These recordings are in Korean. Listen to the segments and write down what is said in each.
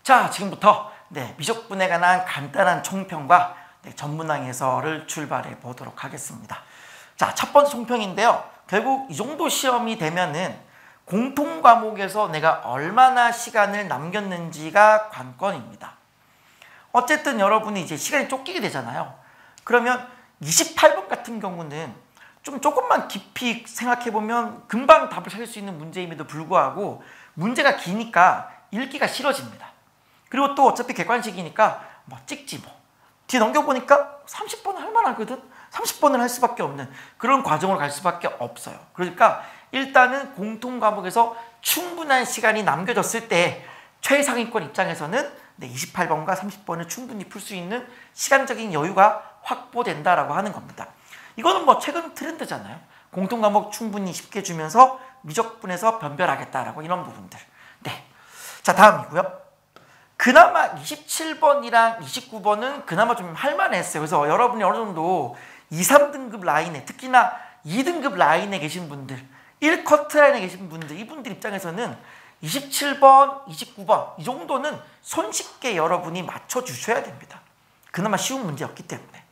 자, 지금부터 미적분에 관한 간단한 총평과 전문항 해설을 출발해 보도록 하겠습니다. 자, 첫 번째 총평인데요. 결국 이 정도 시험이 되면은 공통 과목에서 내가 얼마나 시간을 남겼는지가 관건입니다. 어쨌든 여러분이 이제 시간이 쫓기게 되잖아요. 그러면 28번 같은 경우는 조금만 깊이 생각해보면 금방 답을 찾을 수 있는 문제임에도 불구하고 문제가 기니까 읽기가 싫어집니다. 그리고 또 어차피 객관식이니까 뭐 찍지 뭐. 뒤에 넘겨보니까 30번은 할 만하거든. 30번을 할 수밖에 없는 그런 과정으로 갈 수밖에 없어요. 그러니까 일단은 공통 과목에서 충분한 시간이 남겨졌을 때 최상위권 입장에서는 28번과 30번을 충분히 풀 수 있는 시간적인 여유가 확보된다라고 하는 겁니다. 이거는 뭐 최근 트렌드잖아요. 공통 과목 충분히 쉽게 주면서 미적분에서 변별하겠다라고 이런 부분들. 네. 자, 다음이고요. 그나마 27번이랑 29번은 그나마 좀 할만했어요. 그래서 여러분이 어느 정도 2, 3등급 라인에, 특히나 2등급 라인에 계신 분들, 1커트 라인에 계신 분들, 이분들 입장에서는 27번, 29번 이 정도는 손쉽게 여러분이 맞춰주셔야 됩니다. 그나마 쉬운 문제였기 때문에.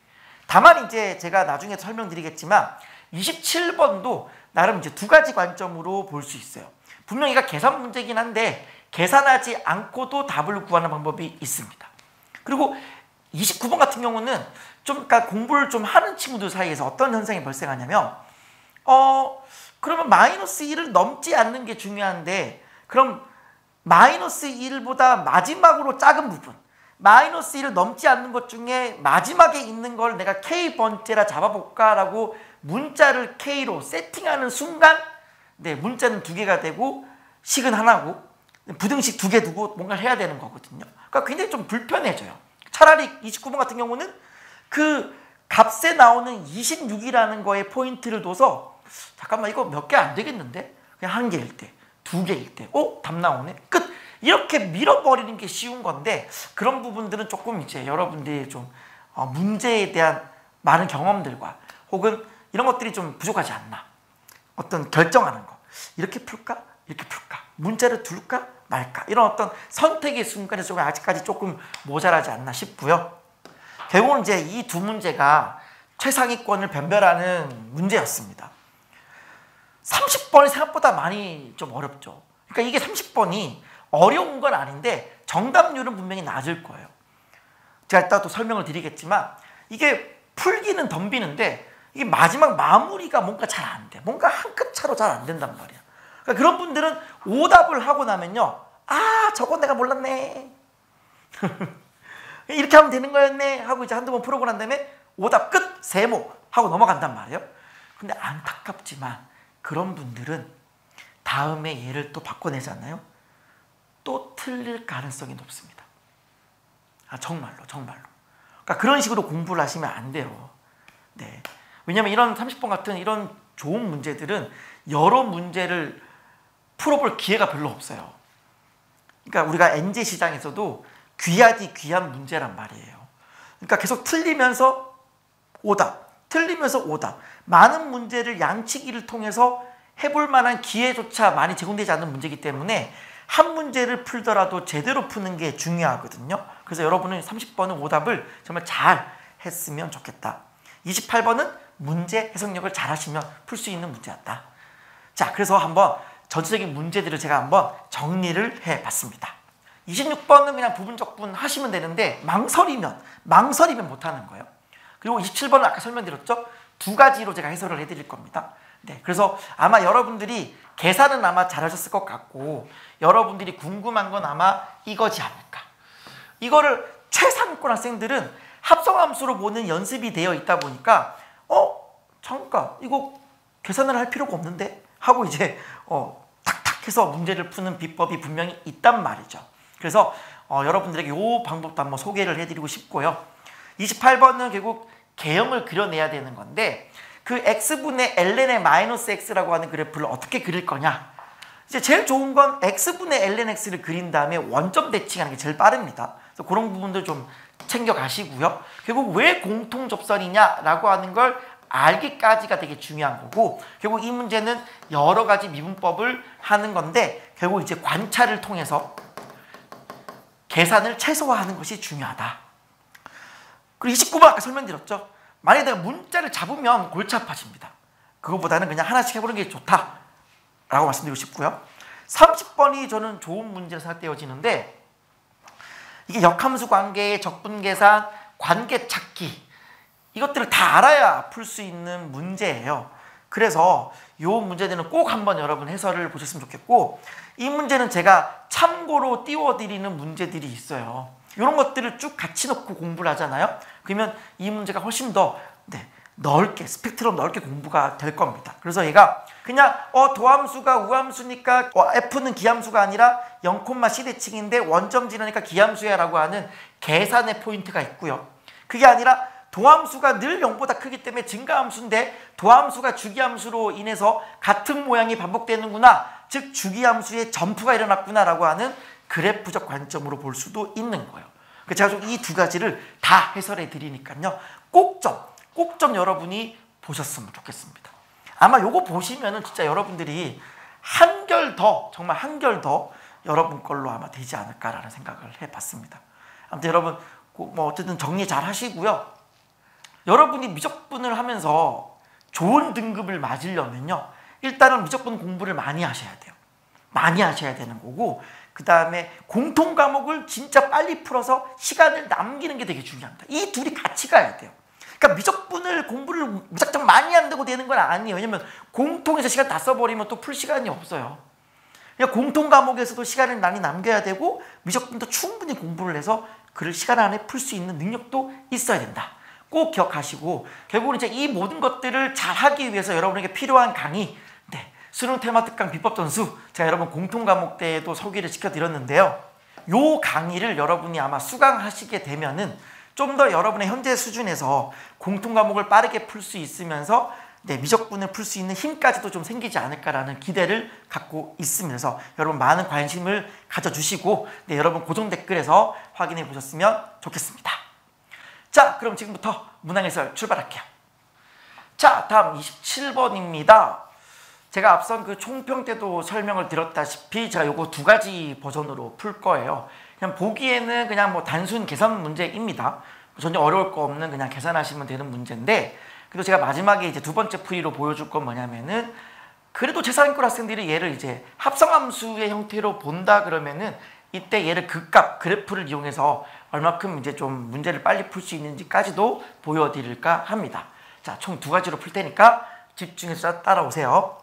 다만 이제 제가 나중에 설명드리겠지만 27번도 나름 이제 두 가지 관점으로 볼 수 있어요. 분명히 이가 계산 문제긴 한데 계산하지 않고도 답을 구하는 방법이 있습니다. 그리고 29번 같은 경우는 그러니까 공부를 좀 하는 친구들 사이에서 어떤 현상이 발생하냐면 그러면 마이너스 1을 넘지 않는 게 중요한데 그럼 마이너스 1보다 마지막으로 작은 부분 마이너스 1을 넘지 않는 것 중에 마지막에 있는 걸 내가 K번째라 잡아볼까 라고 문자를 K로 세팅하는 순간 문자는 두 개가 되고 식은 하나고 부등식 두 개 두고 뭔가를 해야 되는 거거든요. 그러니까 굉장히 좀 불편해져요. 차라리 29번 같은 경우는 그 값에 나오는 26이라는 거에 포인트를 둬서 잠깐만 이거 몇 개 안 되겠는데? 그냥 한 개일 때, 두 개일 때, 답 나오네? 끝! 이렇게 밀어버리는 게 쉬운 건데 그런 부분들은 조금 이제 여러분들이 좀 문제에 대한 많은 경험들과 혹은 이런 것들이 좀 부족하지 않나. 어떤 결정하는 거. 이렇게 풀까? 이렇게 풀까? 문자를 둘까? 말까? 이런 어떤 선택의 순간에 조금 아직까지 조금 모자라지 않나 싶고요. 결국은 이제 이 두 문제가 최상위권을 변별하는 문제였습니다. 30번이 생각보다 많이 좀 어렵죠. 그러니까 이게 30번이 어려운 건 아닌데 정답률은 분명히 낮을 거예요. 제가 이따 또 설명을 드리겠지만 이게 풀기는 덤비는데 이게 마지막 마무리가 뭔가 잘 안 돼. 뭔가 한 끗 차로 잘 안 된단 말이야. 그러니까 그런 분들은 오답을 하고 나면요. 아, 저건 내가 몰랐네. 이렇게 하면 되는 거였네 하고 이제 한두 번 풀어보고 난 다음에 오답 끝! 세모! 하고 넘어간단 말이에요. 근데 안타깝지만 그런 분들은 다음에 얘를 또 바꿔내잖아요. 또 틀릴 가능성이 높습니다. 아, 정말로. 그러니까 그런 식으로 공부를 하시면 안 돼요. 네. 왜냐면 이런 30번 같은 이런 좋은 문제들은 여러 문제를 풀어볼 기회가 별로 없어요. 그러니까 우리가 엔제 시장에서도 귀하디 귀한 문제란 말이에요. 그러니까 계속 틀리면서 오답, 틀리면서 오답. 많은 문제를 양치기를 통해서 해볼 만한 기회조차 많이 제공되지 않는 문제이기 때문에 한 문제를 풀더라도 제대로 푸는 게 중요하거든요. 그래서 여러분은 30번은 오답을 정말 잘 했으면 좋겠다. 28번은 문제 해석력을 잘 하시면 풀 수 있는 문제였다. 자, 그래서 한번 전체적인 문제들을 제가 한번 정리를 해봤습니다. 26번은 그냥 부분적분 하시면 되는데 망설이면 못하는 거예요. 그리고 27번은 아까 설명드렸죠? 두 가지로 제가 해설을 해드릴 겁니다. 네, 그래서 아마 여러분들이 계산은 아마 잘하셨을 것 같고 여러분들이 궁금한 건 아마 이거지 않을까. 이거를 최상위권 학생들은 합성함수로 보는 연습이 되어 있다 보니까 잠깐 이거 계산을 할 필요가 없는데 하고 이제 탁탁 해서 문제를 푸는 비법이 분명히 있단 말이죠. 그래서 여러분들에게 이 방법도 한번 소개를 해드리고 싶고요. 28번은 결국 개형을 그려내야 되는 건데 그 x분의 ln의 마이너스 x라고 하는 그래프를 어떻게 그릴 거냐. 이제 제일 좋은 건 x분의 ln x를 그린 다음에 원점 대칭하는 게 제일 빠릅니다. 그래서 그런 부분들 좀 챙겨가시고요. 결국 왜 공통접선이냐라고 하는 걸 알기까지가 되게 중요한 거고 결국 이 문제는 여러 가지 미분법을 하는 건데 결국 이제 관찰을 통해서 계산을 최소화하는 것이 중요하다. 그리고 29번 아까 설명드렸죠. 만약에 내가 문자를 잡으면 골치 아파집니다. 그거보다는 그냥 하나씩 해보는 게 좋다라고 말씀드리고 싶고요. 30번이 저는 좋은 문제로 생각되어지는데, 이게 역함수 관계의 적분 계산, 관계 찾기, 이것들을 다 알아야 풀 수 있는 문제예요. 그래서 이 문제들은 꼭 한번 여러분 해설을 보셨으면 좋겠고, 이 문제는 제가 참고로 띄워드리는 문제들이 있어요. 이런 것들을 쭉 같이 놓고 공부를 하잖아요. 그러면 이 문제가 훨씬 더 넓게, 스펙트럼 넓게 공부가 될 겁니다. 그래서 얘가 그냥 도함수가 우함수니까 F는 기함수가 아니라 0,C대칭인데 원점 지나니까 기함수야 라고 하는 계산의 포인트가 있고요. 그게 아니라 도함수가 늘 0보다 크기 때문에 증가함수인데 도함수가 주기함수로 인해서 같은 모양이 반복되는구나, 즉 주기함수의 점프가 일어났구나 라고 하는 그래프적 관점으로 볼 수도 있는 거예요. 제가 이 두 가지를 다 해설해 드리니까요. 꼭 좀 여러분이 보셨으면 좋겠습니다. 아마 요거 보시면은 진짜 여러분들이 한결 더, 정말 한결 더 여러분 걸로 아마 되지 않을까라는 생각을 해봤습니다. 아무튼 여러분 뭐 어쨌든 정리 잘 하시고요. 여러분이 미적분을 하면서 좋은 등급을 맞으려면요, 일단은 미적분 공부를 많이 하셔야 돼요. 많이 하셔야 되는 거고, 그 다음에 공통 과목을 진짜 빨리 풀어서 시간을 남기는 게 되게 중요합니다. 이 둘이 같이 가야 돼요. 그러니까 미적분을 공부를 무작정 많이 한다고 되는 건 아니에요. 왜냐면 공통에서 시간 다 써버리면 또 풀 시간이 없어요. 그러니까 공통 과목에서도 시간을 많이 남겨야 되고, 미적분도 충분히 공부를 해서 그 시간 안에 풀 수 있는 능력도 있어야 된다. 꼭 기억하시고, 결국은 이제 이 모든 것들을 잘 하기 위해서 여러분에게 필요한 강의, 수능 테마 특강 비법 전수, 제가 여러분 공통 과목 때에도 소개를 시켜드렸는데요. 요 강의를 여러분이 아마 수강하시게 되면은 좀 더 여러분의 현재 수준에서 공통 과목을 빠르게 풀 수 있으면서 미적분을 풀 수 있는 힘까지도 좀 생기지 않을까라는 기대를 갖고 있습니다. 그래서 여러분 많은 관심을 가져주시고, 여러분 고정 댓글에서 확인해 보셨으면 좋겠습니다. 자, 그럼 지금부터 문항해설 출발할게요. 자, 다음 27번입니다. 제가 앞선 그 총평 때도 설명을 드렸다시피 제가 요거 두 가지 버전으로 풀 거예요. 그냥 보기에는 그냥 뭐 단순 계산 문제입니다. 전혀 어려울 거 없는 그냥 계산하시면 되는 문제인데, 그래도 제가 마지막에 이제 두 번째 풀이로 보여줄 건 뭐냐면은, 그래도 최상위권 학생들이 얘를 이제 합성함수의 형태로 본다 그러면은 이때 얘를 극값 그래프를 이용해서 얼마큼 이제 좀 문제를 빨리 풀 수 있는지까지도 보여드릴까 합니다. 자, 총 두 가지로 풀 테니까 집중해서 따라오세요.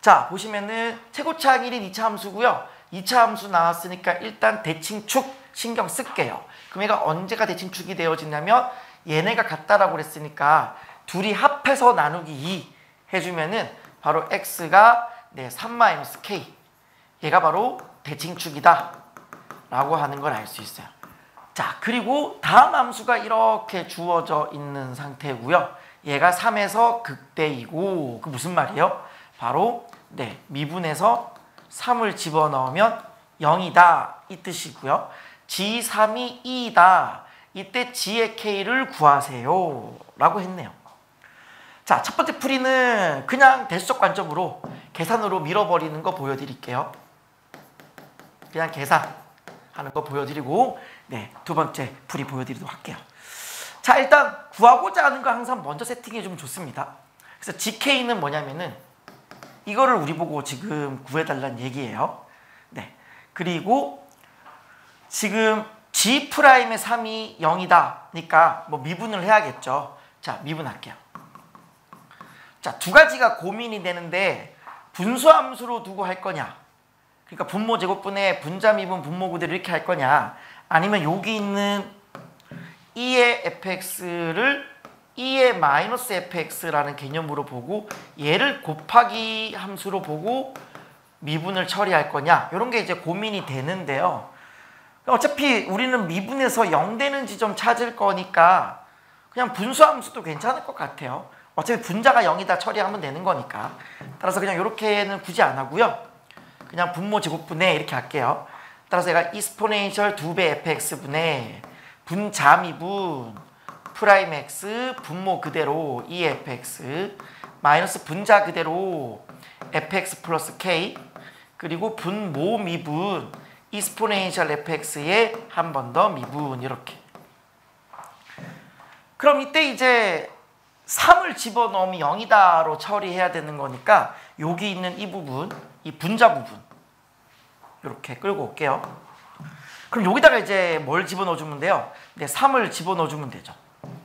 자, 보시면은 최고차항 1인 2차 함수고요. 2차 함수 나왔으니까 일단 대칭축 신경 쓸게요. 그럼 얘가 언제가 대칭축이 되어지냐면, 얘네가 같다라고 그랬으니까 둘이 합해서 나누기 2 해주면은 바로 x가 3-k, 얘가 바로 대칭축이다 라고 하는 걸 알 수 있어요. 자, 그리고 다음 함수가 이렇게 주어져 있는 상태고요. 얘가 3에서 극대이고, 그 무슨 말이에요? 바로 미분에서 3을 집어넣으면 0이다 이 뜻이고요. G3이 2이다. 이때 G의 K를 구하세요 라고 했네요. 자, 첫 번째 풀이는 그냥 대수적 관점으로 계산으로 밀어버리는 거 보여드릴게요. 그냥 계산하는 거 보여드리고, 두 번째 풀이 보여드리도록 할게요. 자, 일단 구하고자 하는 거 항상 먼저 세팅해 주면 좋습니다. 그래서 GK는 뭐냐면은 이거를 우리 보고 지금 구해달라는 얘기예요. 그리고 지금 G'의 3이 0이다. 뭐 미분을 해야겠죠. 자, 미분할게요. 자, 두 가지가 고민이 되는데, 분수함수로 두고 할 거냐, 그러니까 분모 제곱분의 분자 미분 분모 그대로 이렇게 할 거냐, 아니면 여기 있는 2의 fx를 2의 마이너스 fx라는 개념으로 보고 얘를 곱하기 함수로 보고 미분을 처리할 거냐, 이런 게 이제 고민이 되는데요. 어차피 우리는 미분에서 0 되는 지점 찾을 거니까 그냥 분수함수도 괜찮을 것 같아요. 어차피 분자가 0이다 처리하면 되는 거니까. 따라서 그냥 이렇게는 굳이 안 하고요. 그냥 분모 제곱분의 이렇게 할게요. 따라서 얘가 이스포넨셜 2배 fx분의 분자 미분 프라임 x 분모 그대로 2fx 마이너스 분자 그대로 fx 플러스 k, 그리고 분모 미분 이스포네인셜 fx의 한 번 더 미분 이렇게. 그럼 이때 이제 3을 집어넣으면 0이다로 처리해야 되는 거니까 여기 있는 이 부분, 이 분자 부분 이렇게 끌고 올게요. 그럼 여기다가 이제 뭘 집어넣어주면 돼요? 네, 3을 집어넣어주면 되죠.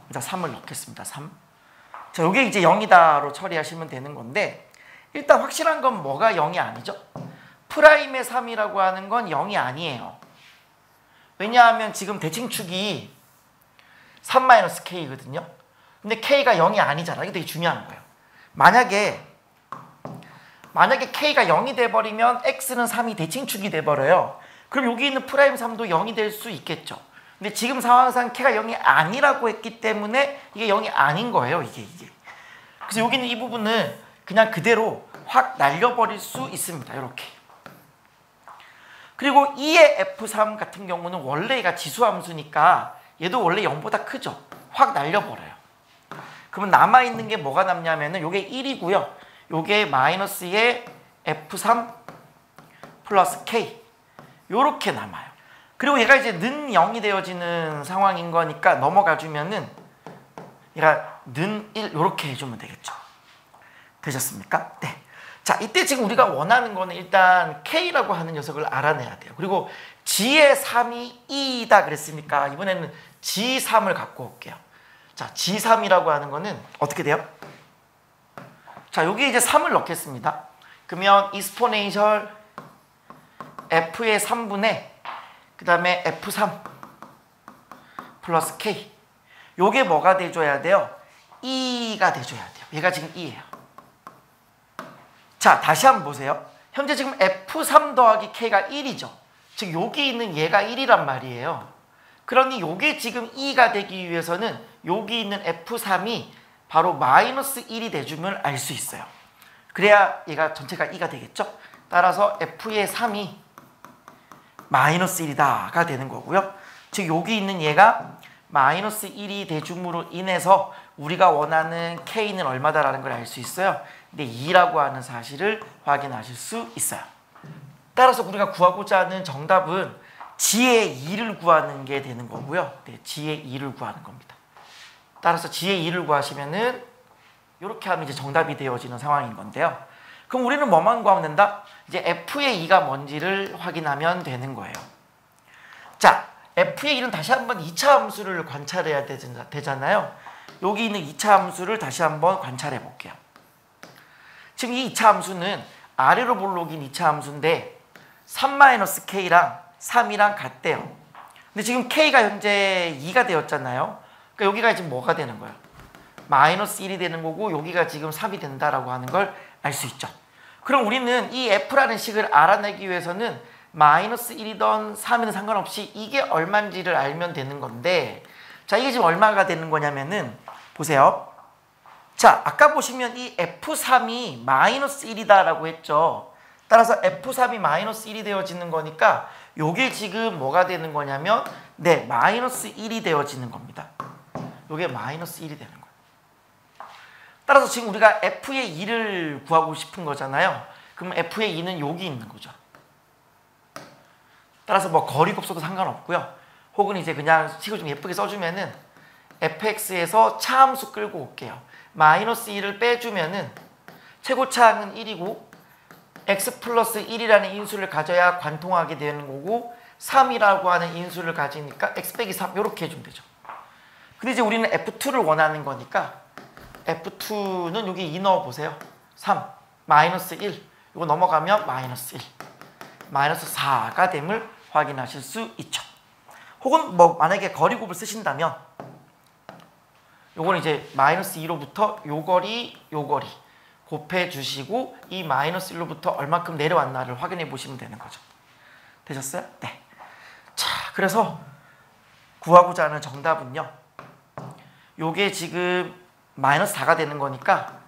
일단 3을 넣겠습니다. 3. 자, 이게 이제 0이다로 처리하시면 되는 건데 일단 확실한 건 뭐가 0이 아니죠? 프라임의 3이라고 하는 건 0이 아니에요. 왜냐하면 지금 대칭축이 3-k거든요. 근데 k가 0이 아니잖아. 이게 되게 중요한 거예요. 만약에 k가 0이 돼버리면 x는 3이 대칭축이 돼버려요. 그럼 여기 있는 프라임 3도 0이 될 수 있겠죠. 근데 지금 상황상 k가 0이 아니라고 했기 때문에 이게 0이 아닌 거예요. 이게. 그래서 여기 있는 이 부분은 그냥 그대로 확 날려버릴 수 있습니다. 이렇게. 그리고 2의 f3 같은 경우는 원래 얘가 지수함수니까 얘도 원래 0보다 크죠. 확 날려버려요. 그러면 남아있는 게 뭐가 남냐면은 요게 1이고요. 요게 마이너스의 f3 플러스 k 요렇게 남아요. 그리고 얘가 이제 는 0이 되어지는 상황인 거니까 넘어가 주면은 얘가 는 1 요렇게 해주면 되겠죠. 되셨습니까? 네. 자, 이때 지금 우리가 원하는 거는 일단 k라고 하는 녀석을 알아내야 돼요. 그리고 g의 3이 2이다 그랬으니까 이번에는 g3을 갖고 올게요. 자, g3이라고 하는 거는 어떻게 돼요? 자, 여기 이제 3을 넣겠습니다. 그러면 이스포네인셜 f의 3분의 그 다음에 f3 플러스 k 요게 뭐가 돼줘야 돼요? 2가 돼줘야 돼요. 얘가 지금 2예요. 자, 다시 한번 보세요. 현재 지금 f3 더하기 k가 1이죠. 즉 여기 있는 얘가 1이란 말이에요. 그러니 요게 지금 2가 되기 위해서는 여기 있는 f3이 바로 마이너스 1이 돼주면 알 수 있어요. 그래야 얘가 전체가 2가 되겠죠. 따라서 f의 3이 마이너스 1이다가 되는 거고요. 즉 여기 있는 얘가 마이너스 1이 돼줌으로 인해서 우리가 원하는 k는 얼마다라는 걸 알 수 있어요. 근데 2라고 하는 사실을 확인하실 수 있어요. 따라서 우리가 구하고자 하는 정답은 g의 2를 구하는 게 되는 거고요. 네, g의 2를 구하는 겁니다. 따라서 g의 2를 구하시면은 이렇게 하면 이제 정답이 되어지는 상황인 건데요. 그럼 우리는 뭐만 구하면 된다? 이제 f의 2가 뭔지를 확인하면 되는 거예요. 자, f의 2는 다시 한번 2차 함수를 관찰해야 되잖아요. 여기 있는 2차 함수를 다시 한번 관찰해 볼게요. 지금 이 2차 함수는 아래로 볼록인 2차 함수인데 3-k랑 3이랑 같대요. 근데 지금 k가 현재 2가 되었잖아요. 그러니까 여기가 지금 뭐가 되는 거예요? 마이너스 1이 되는 거고 여기가 지금 3이 된다라고 하는 걸 알 수 있죠. 그럼 우리는 이 f라는 식을 알아내기 위해서는 마이너스 1이든 3이든 상관없이 이게 얼마인지를 알면 되는 건데 자, 이게 지금 얼마가 되는 거냐면은 보세요. 자, 아까 보시면 이 f3이 마이너스 1이다라고 했죠. 따라서 f3이 마이너스 1이 되어지는 거니까 요게 지금 뭐가 되는 거냐면 네, 마이너스 1이 되어지는 겁니다. 요게 마이너스 1이 되는 거예요. 따라서 지금 우리가 f의 2를 구하고 싶은 거잖아요. 그럼 f의 2는 여기 있는 거죠. 따라서 뭐 거리가 없어도 상관없고요. 혹은 이제 그냥 식을 좀 예쁘게 써주면은 fx에서 차함수 끌고 올게요. 마이너스 1을 빼주면은 최고차항은 1이고 x 플러스 1이라는 인수를 가져야 관통하게 되는 거고 3이라고 하는 인수를 가지니까 x 빼기 3 이렇게 해주면 되죠. 근데 이제 우리는 f2를 원하는 거니까 f2는 여기 2 넣어보세요. 3, 마이너스 1 이거 넘어가면 마이너스 1 마이너스 4가 됨을 확인하실 수 있죠. 혹은 뭐 만약에 거리곱을 쓰신다면 요건 이제 마이너스 2로부터 요 거리 곱해 주시고 이 마이너스 1로부터 얼마큼 내려왔나를 확인해 보시면 되는 거죠. 되셨어요? 네. 자, 그래서 구하고자 하는 정답은요. 요게 지금 마이너스 4가 되는 거니까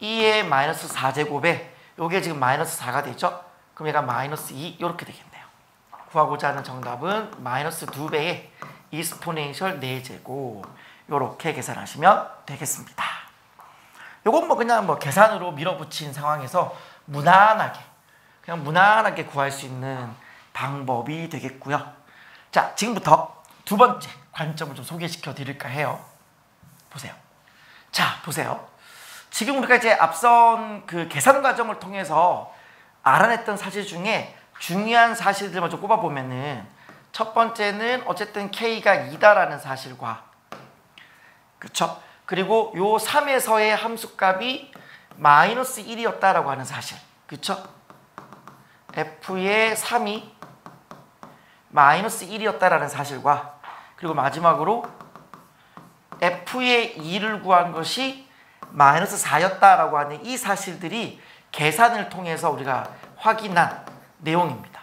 2의 마이너스 4제곱에 요게 지금 마이너스 4가 되죠. 그럼 얘가 마이너스 2 이렇게 되겠네요. 구하고자 하는 정답은 마이너스 2배의 이스포네인셜 4제곱 이렇게 계산하시면 되겠습니다. 요건 뭐 그냥 뭐 계산으로 밀어붙인 상황에서 무난하게 구할 수 있는 방법이 되겠고요. 자, 지금부터 두 번째 관점을 좀 소개시켜 드릴까 해요. 보세요. 자, 보세요. 지금 우리가 이제 앞선 그 계산 과정을 통해서 알아냈던 사실 중에 중요한 사실들만 좀 꼽아보면은 첫 번째는 어쨌든 K가 2다라는 사실과, 그쵸? 그리고 요 3에서의 함수값이 마이너스 1이었다라고 하는 사실, 그쵸? F의 3이 마이너스 1이었다라는 사실과, 그리고 마지막으로 F의 2를 구한 것이 마이너스 4였다라고 하는 이 사실들이 계산을 통해서 우리가 확인한 내용입니다.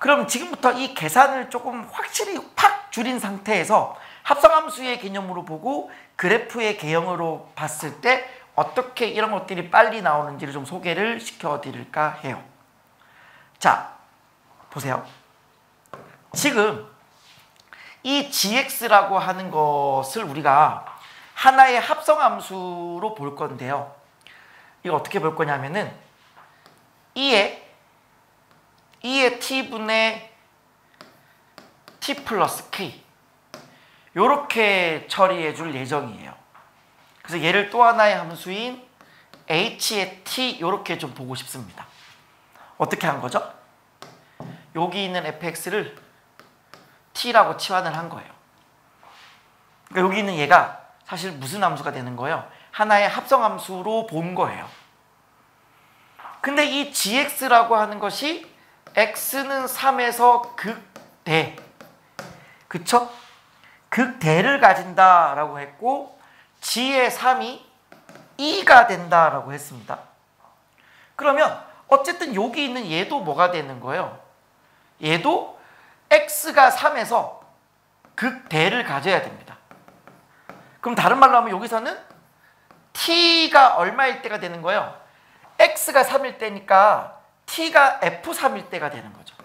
그럼 지금부터 이 계산을 조금 확실히 팍 줄인 상태에서 합성함수의 개념으로 보고 그래프의 개념으로 봤을 때 어떻게 이런 것들이 빨리 나오는지를 좀 소개를 시켜드릴까 해요. 자, 보세요. 지금 이 gx라고 하는 것을 우리가 하나의 합성함수로 볼 건데요. 이거 어떻게 볼 거냐면은 2의 t분의 t 플러스 k 요렇게 처리해 줄 예정이에요. 그래서 얘를 또 하나의 함수인 h의 t 요렇게 좀 보고 싶습니다. 어떻게 한 거죠? 여기 있는 fx를 t라고 치환을 한 거예요. 그러니까 여기 있는 얘가 사실 무슨 함수가 되는 거예요? 하나의 합성함수로 본 거예요. 근데 이 gx라고 하는 것이 x는 3에서 극대, 그쵸? 극대를 가진다라고 했고 g의 3이 2가 된다라고 했습니다. 그러면 어쨌든 여기 있는 얘도 뭐가 되는 거예요? 얘도 x가 3에서 극대를 가져야 됩니다. 그럼 다른 말로 하면 여기서는 t가 얼마일 때가 되는 거예요? x가 3일 때니까 t가 f3일 때가 되는 거죠.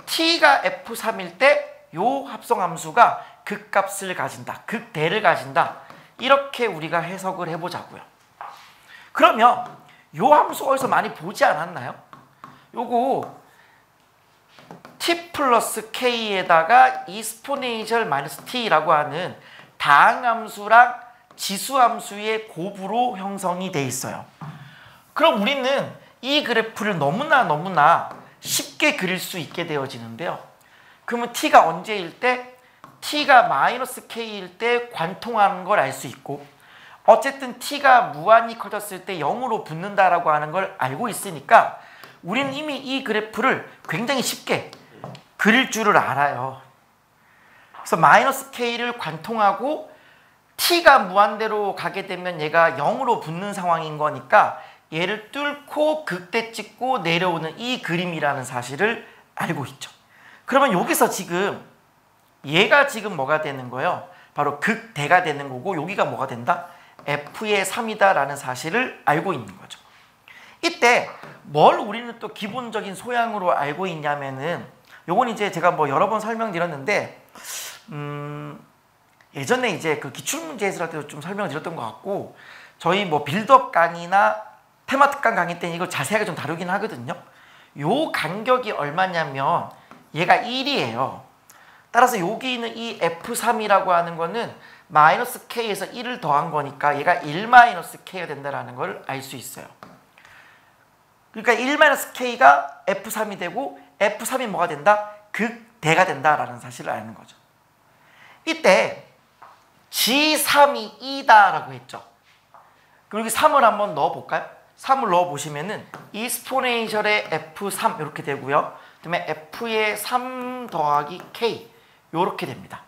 t가 f3일 때 요 합성함수가 극값을 가진다, 극대를 가진다, 이렇게 우리가 해석을 해보자고요. 그러면 요 함수 어디서 많이 보지 않았나요? 요거 t 플러스 k에다가 이스포네이셜 마이너스 t라고 하는 다항함수랑 지수함수의 곱으로 형성이 돼 있어요. 그럼 우리는 이 그래프를 너무나 쉽게 그릴 수 있게 되어지는데요. 그러면 t가 언제일 때? t가 마이너스 k일 때 관통하는 걸 알 수 있고, 어쨌든 t가 무한히 커졌을 때 0으로 붙는다라고 하는 걸 알고 있으니까 우리는 이미 이 그래프를 굉장히 쉽게 그릴 줄을 알아요. 그래서 마이너스 k를 관통하고 t가 무한대로 가게 되면 얘가 0으로 붙는 상황인 거니까 얘를 뚫고 극대 찍고 내려오는 이 그림이라는 사실을 알고 있죠. 그러면 여기서 지금 얘가 지금 뭐가 되는 거예요? 바로 극대가 되는 거고 여기가 뭐가 된다? f의 3이다라는 사실을 알고 있는 거죠. 이때 뭘 우리는 또 기본적인 소양으로 알고 있냐면은, 요건 이제 제가 뭐 여러 번 설명드렸는데 예전에 이제 그 기출문제 해설할 때도 좀 설명을 드렸던 것 같고, 저희 뭐 빌드업 강의나 테마 특강 강의 때는 이걸 자세하게 좀 다루긴 하거든요. 요 간격이 얼마냐면 얘가 1이에요. 따라서 여기 있는 이 F3이라고 하는 거는 마이너스 K에서 1을 더한 거니까 얘가 1 마이너스 K가 된다는 걸 알 수 있어요. 그러니까 1 마이너스 K가 F3이 되고 F3이 뭐가 된다? 극대가 된다라는 사실을 아는 거죠. 이때 G3이 2다라고 했죠. 그럼 여기 3을 한번 넣어볼까요? 3을 넣어보시면은 이스포네이셜의 F3 이렇게 되고요. 그 다음에 F의 3 더하기 K 이렇게 됩니다.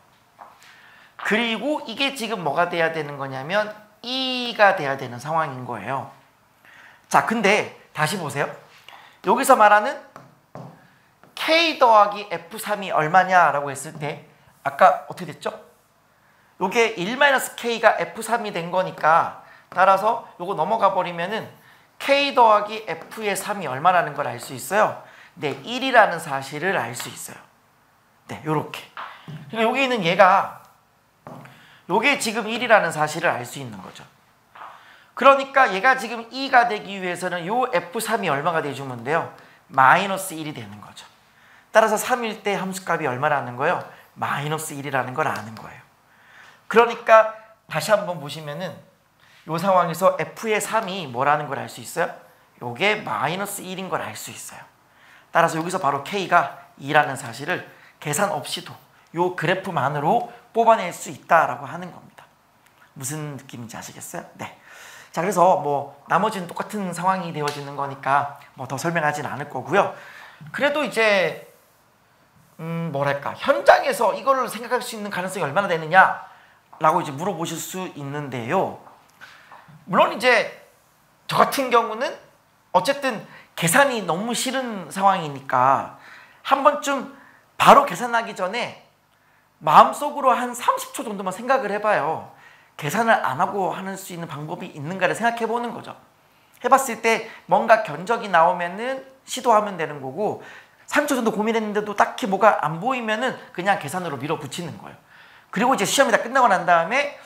그리고 이게 지금 뭐가 돼야 되는 거냐면 2가 돼야 되는 상황인 거예요. 자, 근데 다시 보세요. 여기서 말하는 K 더하기 F3이 얼마냐라고 했을 때 아까 어떻게 됐죠? 요게 1-K가 F3이 된 거니까 따라서 요거 넘어가 버리면은 K 더하기 F의 3이 얼마라는 걸 알 수 있어요? 네, 1이라는 사실을 알 수 있어요. 네, 요렇게. 그러니까 여기 있는 얘가 요게 지금 1이라는 사실을 알 수 있는 거죠. 그러니까 얘가 지금 2가 되기 위해서는 요 F3이 얼마가 돼주면 돼요? 마이너스 1이 되는 거죠. 따라서 3일 때 함수값이 얼마라는 거예요? 마이너스 1이라는 걸 아는 거예요. 그러니까 다시 한번 보시면은 이 상황에서 f의 3이 뭐라는 걸 알 수 있어요? 요게 마이너스 1인 걸 알 수 있어요. 따라서 여기서 바로 k가 2라는 사실을 계산 없이도 요 그래프만으로 뽑아낼 수 있다라고 하는 겁니다. 무슨 느낌인지 아시겠어요? 네. 자, 그래서 뭐 나머지는 똑같은 상황이 되어지는 거니까 뭐 더 설명하진 않을 거고요. 그래도 이제 뭐랄까, 현장에서 이거를 생각할 수 있는 가능성이 얼마나 되느냐라고 이제 물어보실 수 있는데요. 물론 이제 저 같은 경우는 어쨌든 계산이 너무 싫은 상황이니까 한 번쯤 바로 계산하기 전에 마음속으로 한 30초 정도만 생각을 해봐요. 계산을 안 하고 할 수 있는 방법이 있는가를 생각해 보는 거죠. 해봤을 때 뭔가 견적이 나오면은 시도하면 되는 거고, 3초 정도 고민했는데도 딱히 뭐가 안 보이면은 그냥 계산으로 밀어붙이는 거예요. 그리고 이제 시험이 다 끝나고 난 다음에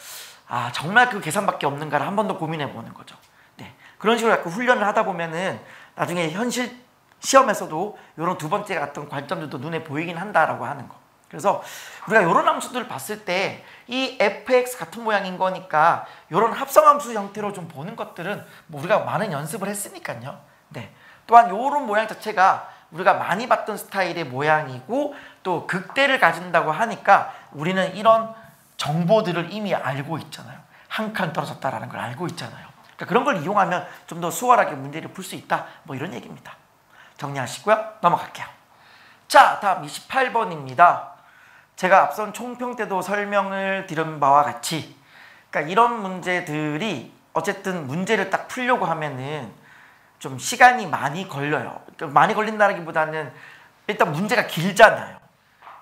아, 정말 그 계산밖에 없는가를 한 번 더 고민해 보는 거죠. 네. 그런 식으로 약간 훈련을 하다 보면은 나중에 현실 시험에서도 이런 두 번째 같은 관점들도 눈에 보이긴 한다라고 하는 거. 그래서 우리가 이런 함수들을 봤을 때 이 fx 같은 모양인 거니까 이런 합성함수 형태로 좀 보는 것들은 뭐 우리가 많은 연습을 했으니까요. 네. 또한 이런 모양 자체가 우리가 많이 봤던 스타일의 모양이고 또 극대를 가진다고 하니까 우리는 이런 정보들을 이미 알고 있잖아요. 한 칸 떨어졌다라는 걸 알고 있잖아요. 그러니까 그런 걸 이용하면 좀 더 수월하게 문제를 풀 수 있다. 뭐 이런 얘기입니다. 정리하시고요. 넘어갈게요. 자, 다음 28번입니다. 제가 앞선 총평 때도 설명을 드린 바와 같이 그러니까 이런 문제들이 어쨌든 문제를 딱 풀려고 하면은 좀 시간이 많이 걸려요. 그러니까 많이 걸린다기보다는 일단 문제가 길잖아요.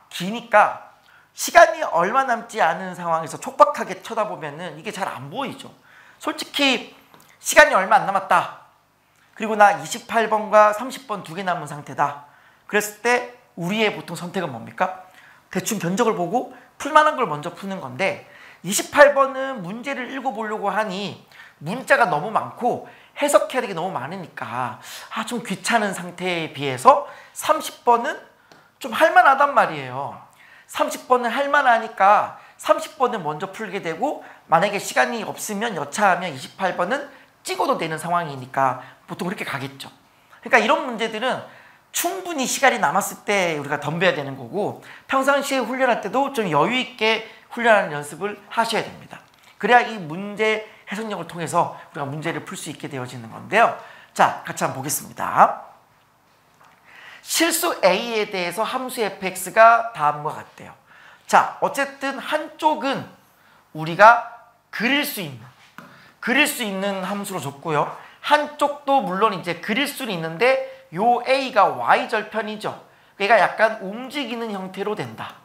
기니까 시간이 얼마 남지 않은 상황에서 촉박하게 쳐다보면은 이게 잘 안 보이죠. 솔직히 시간이 얼마 안 남았다. 그리고 나 28번과 30번 두 개 남은 상태다. 그랬을 때 우리의 보통 선택은 뭡니까? 대충 견적을 보고 풀만한 걸 먼저 푸는 건데 28번은 문제를 읽어보려고 하니 문자가 너무 많고 해석해야 되게 너무 많으니까 좀 귀찮은 상태에 비해서 30번은 좀 할만하단 말이에요. 30번은 할만하니까 30번을 먼저 풀게 되고 만약에 시간이 없으면 여차하면 28번은 찍어도 되는 상황이니까 보통 그렇게 가겠죠. 그러니까 이런 문제들은 충분히 시간이 남았을 때 우리가 덤벼야 되는 거고 평상시에 훈련할 때도 좀 여유 있게 훈련하는 연습을 하셔야 됩니다. 그래야 이 문제 해석력을 통해서 우리가 문제를 풀 수 있게 되어지는 건데요. 자, 같이 한번 보겠습니다. 실수 A에 대해서 함수 fx가 다음과 같대요. 자, 어쨌든 한쪽은 우리가 그릴 수 있는 함수로 줬고요. 한쪽도 물론 이제 그릴 수는 있는데 요 A가 Y절편이죠. 그러니까 약간 움직이는 형태로 된다.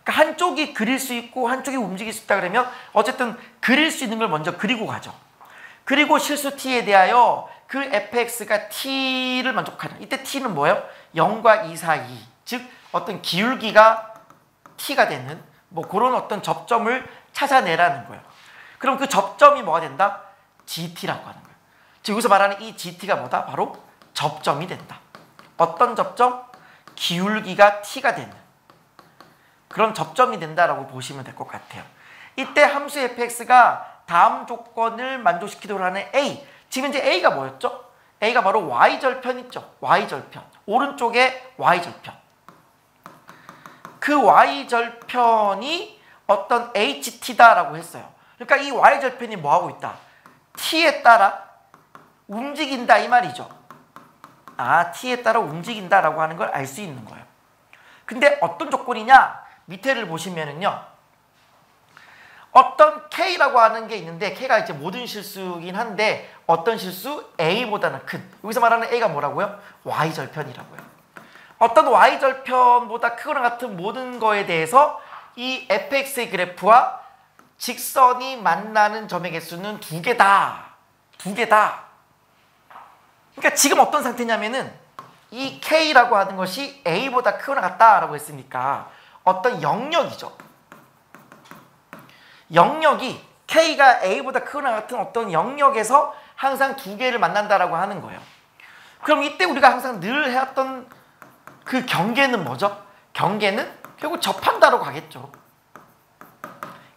그러니까 한쪽이 그릴 수 있고 한쪽이 움직일 수 있다 그러면 어쨌든 그릴 수 있는 걸 먼저 그리고 가죠. 그리고 실수 T에 대하여 그 fx가 T를 만족하는, 이때 T는 뭐예요? 0과 2 사이, 즉 어떤 기울기가 T가 되는 뭐 그런 어떤 접점을 찾아내라는 거예요. 그럼 그 접점이 뭐가 된다? GT라고 하는 거예요. 즉 여기서 말하는 이 GT가 뭐다? 바로 접점이 된다. 어떤 접점? 기울기가 T가 되는 그런 접점이 된다라고 보시면 될 것 같아요. 이때 함수 fx가 다음 조건을 만족시키도록 하는 A. 지금 이제 A가 뭐였죠? A가 바로 Y절편 있죠? Y절편. 오른쪽에 Y절편. 그 Y절편이 어떤 HT다라고 했어요. 그러니까 이 Y절편이 뭐하고 있다? T에 따라 움직인다 이 말이죠. T에 따라 움직인다라고 하는 걸 알 수 있는 거예요. 근데 어떤 조건이냐? 밑에를 보시면은요. 어떤 K라고 하는 게 있는데 K가 이제 모든 실수긴 한데 어떤 실수? A보다는 큰. 여기서 말하는 A가 뭐라고요? Y절편이라고요. 어떤 Y절편보다 크거나 같은 모든 거에 대해서 이 fx의 그래프와 직선이 만나는 점의 개수는 두 개다. 그러니까 지금 어떤 상태냐면은 이 K라고 하는 것이 A보다 크거나 같다라고 했으니까 어떤 영역이죠. 영역이 K가 A보다 크거나 같은 어떤 영역에서 항상 두 개를 만난다라고 하는 거예요. 그럼 이때 우리가 항상 늘 해왔던 그 경계는 뭐죠? 경계는 결국 접한다로 가겠죠.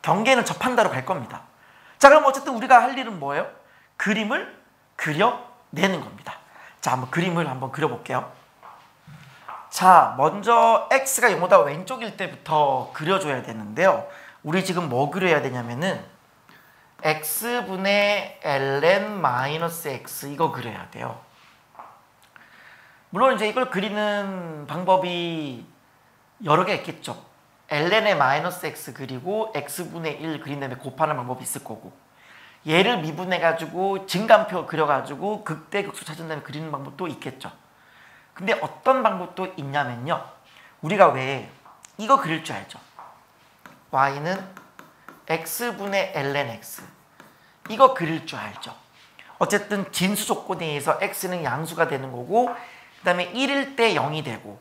경계는 접한다로 갈 겁니다. 자, 그럼 어쨌든 우리가 할 일은 뭐예요? 그림을 그려내는 겁니다. 자, 한번 그림을 한번 그려볼게요. 자, 먼저 x가 0보다 왼쪽일 때부터 그려줘야 되는데요. 우리 지금 뭐 그려야 되냐면은 x분의 ln-x 이거 그려야 돼요. 물론 이제 이걸 그리는 방법이 여러 개 있겠죠. ln의 -x 그리고 x분의 1 그린 다음에 곱하는 방법이 있을 거고, 얘를 미분해가지고 증간표 그려가지고 극대극소 찾은 다음에 그리는 방법도 있겠죠. 근데 어떤 방법도 있냐면요, 우리가 왜 이거 그릴 줄 알죠? y는 x분의 lnx 이거 그릴 줄 알죠. 어쨌든 진수 조건에 의해서 x는 양수가 되는 거고, 그 다음에 1일 때 0이 되고,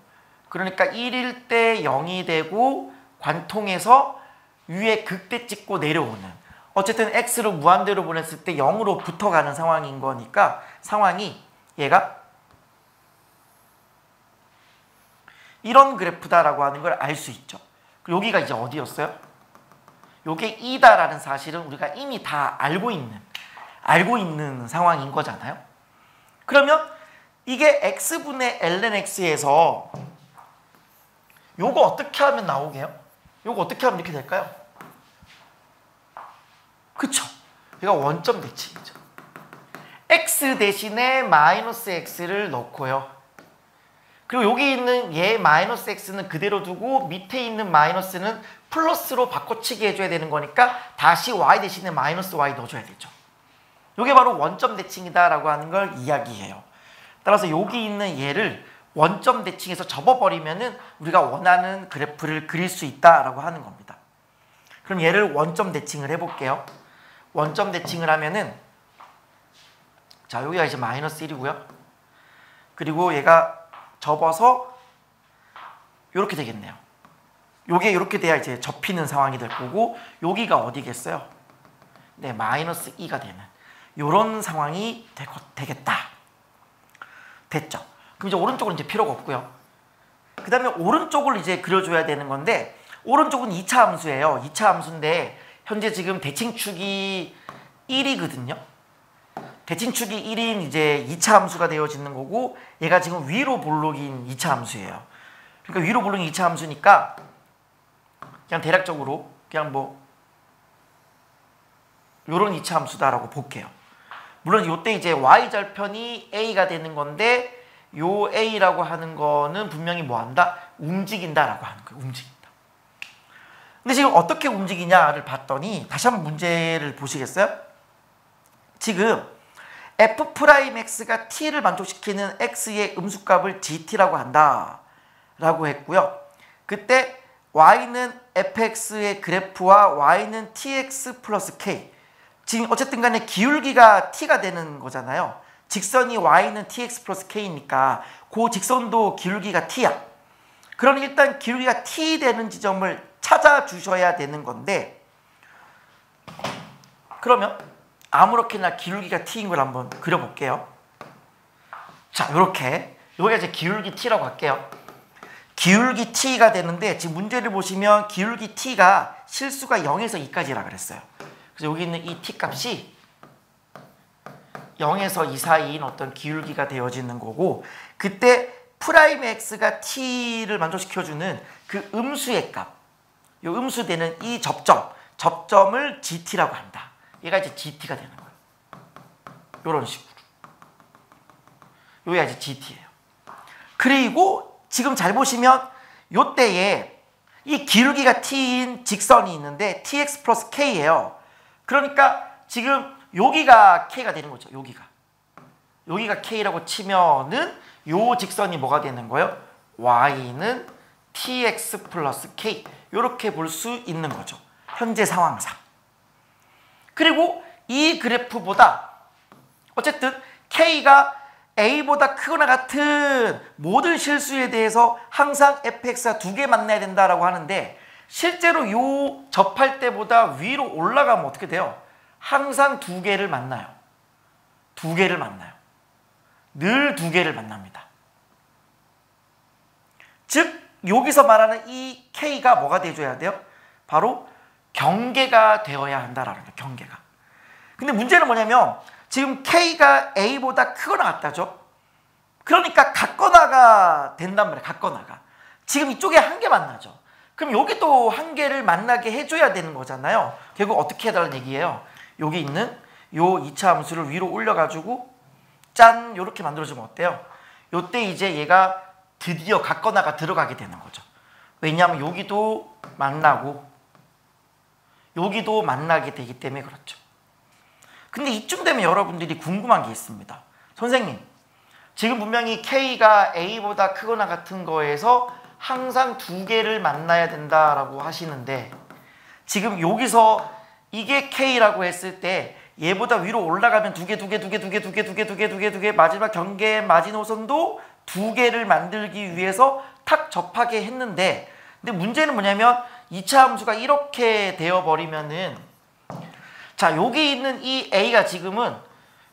그러니까 1일 때 0이 되고 관통해서 위에 극대 찍고 내려오는, 어쨌든 x를 무한대로 보냈을 때 0으로 붙어가는 상황인 거니까 상황이 얘가 이런 그래프다라고 하는 걸 알 수 있죠. 여기가 이제 어디였어요? 요게 2다라는 사실은 우리가 이미 다 알고 있는 상황인 거잖아요. 그러면 이게 x분의 lnx에서 요거 어떻게 하면 나오게요? 요거 어떻게 하면 이렇게 될까요? 그쵸? 이거 원점 대칭이죠. x 대신에 -x를 넣고요. 그리고 여기 있는 얘 -x는 그대로 두고 밑에 있는 마이너스는 플러스로 바꿔치기 해줘야 되는 거니까 다시 y 대신에 -y 넣어줘야 되죠. 이게 바로 원점 대칭이다라고 하는 걸 이야기해요. 따라서 여기 있는 얘를 원점 대칭에서 접어버리면은 우리가 원하는 그래프를 그릴 수 있다라고 하는 겁니다. 그럼 얘를 원점 대칭을 해볼게요. 원점 대칭을 하면은, 자, 여기가 이제 -1이고요. 그리고 얘가 접어서 이렇게 되겠네요. 요게 이렇게 돼야 이제 접히는 상황이 될 거고, 여기가 어디겠어요? 네, -2가 되는 요런 상황이 되겠다. 됐죠? 그럼 이제 오른쪽은 이제 필요가 없고요. 그 다음에 오른쪽을 이제 그려줘야 되는 건데, 오른쪽은 2차 함수예요. 2차 함수인데 현재 지금 대칭축이 1이거든요. 대칭축이 1인 이제 2차 함수가 되어지는 거고, 얘가 지금 위로 볼록인 2차 함수예요. 그러니까 위로 볼록인 2차 함수니까 그냥 대략적으로 그냥 뭐 요런 2차 함수다라고 볼게요. 물론 요때 이제 y절편이 a가 되는 건데, 요 a라고 하는 거는 분명히 뭐 한다? 움직인다라고 하는 거예요. 움직인다. 근데 지금 어떻게 움직이냐를 봤더니 다시 한번 문제를 보시겠어요? 지금 f'x가 t를 만족시키는 x의 음수값을 gt라고 한다 라고 했고요. 그때 y는 fx의 그래프와 y는 tx 플러스 k, 지금 어쨌든 간에 기울기가 t가 되는 거잖아요. 직선이 y는 tx 플러스 k니까 그 직선도 기울기가 t야. 그럼 일단 기울기가 t 되는 지점을 찾아주셔야 되는 건데, 그러면 아무렇게나 기울기가 t인 걸 한번 그려볼게요. 자, 요렇게 여기가 이제 기울기 t라고 할게요. 기울기 t가 되는데, 지금 문제를 보시면 기울기 t가 실수가 0에서 2까지라 그랬어요. 그래서 여기 있는 이 t 값이 0에서 2 사이인 어떤 기울기가 되어지는 거고, 그때 프라임 x가 t를 만족시켜주는 그 음수의 값, 요 음수되는 이 접점을 gt라고 한다. 얘가 이제 gt가 되는 거예요. 요런 식으로. 요게 이제 gt예요. 그리고 지금 잘 보시면 요때에 이 기울기가 t인 직선이 있는데 tx 플러스 k예요. 그러니까 지금 여기가 k가 되는 거죠. 여기가 k라고 치면은 요 직선이 뭐가 되는 거예요? y는 tx 플러스 k, 이렇게 볼 수 있는 거죠. 현재 상황상. 그리고 이 그래프보다 어쨌든 k가 a보다 크거나 같은 모든 실수에 대해서 항상 fx가 2개 만나야 된다라고 하는데, 실제로 요 접할 때보다 위로 올라가면 어떻게 돼요? 항상 2개를 만나요. 2개를 만나요. 늘 2개를 만납니다. 즉 여기서 말하는 이 K가 뭐가 돼줘야 돼요? 바로 경계가 되어야 한다라는 거예요. 경계가. 근데 문제는 뭐냐면 지금 K가 A보다 크거나 같다죠. 그러니까 같거나가 된단 말이에요. 같거나가. 지금 이쪽에 한 개 만나죠. 그럼 여기도 한 개를 만나게 해줘야 되는 거잖아요. 결국 어떻게 해달라는 얘기예요. 여기 있는 요 2차 함수를 위로 올려가지고 짠 이렇게 만들어주면 어때요? 요때 이제 얘가 드디어 같거나가 들어가게 되는 거죠. 왜냐하면 여기도 만나고 여기도 만나게 되기 때문에 그렇죠. 근데 이쯤 되면 여러분들이 궁금한 게 있습니다. 선생님, 지금 분명히 K가 A보다 크거나 같은 거에서 항상 두 개를 만나야 된다라고 하시는데 지금 여기서 이게 K라고 했을 때 얘보다 위로 올라가면 두 개 마지막 경계 마지노선도 두 개를 만들기 위해서 탁 접하게 했는데 근데 문제는 뭐냐면 2차 함수가 이렇게 되어버리면은 자 여기 있는 이 A가 지금은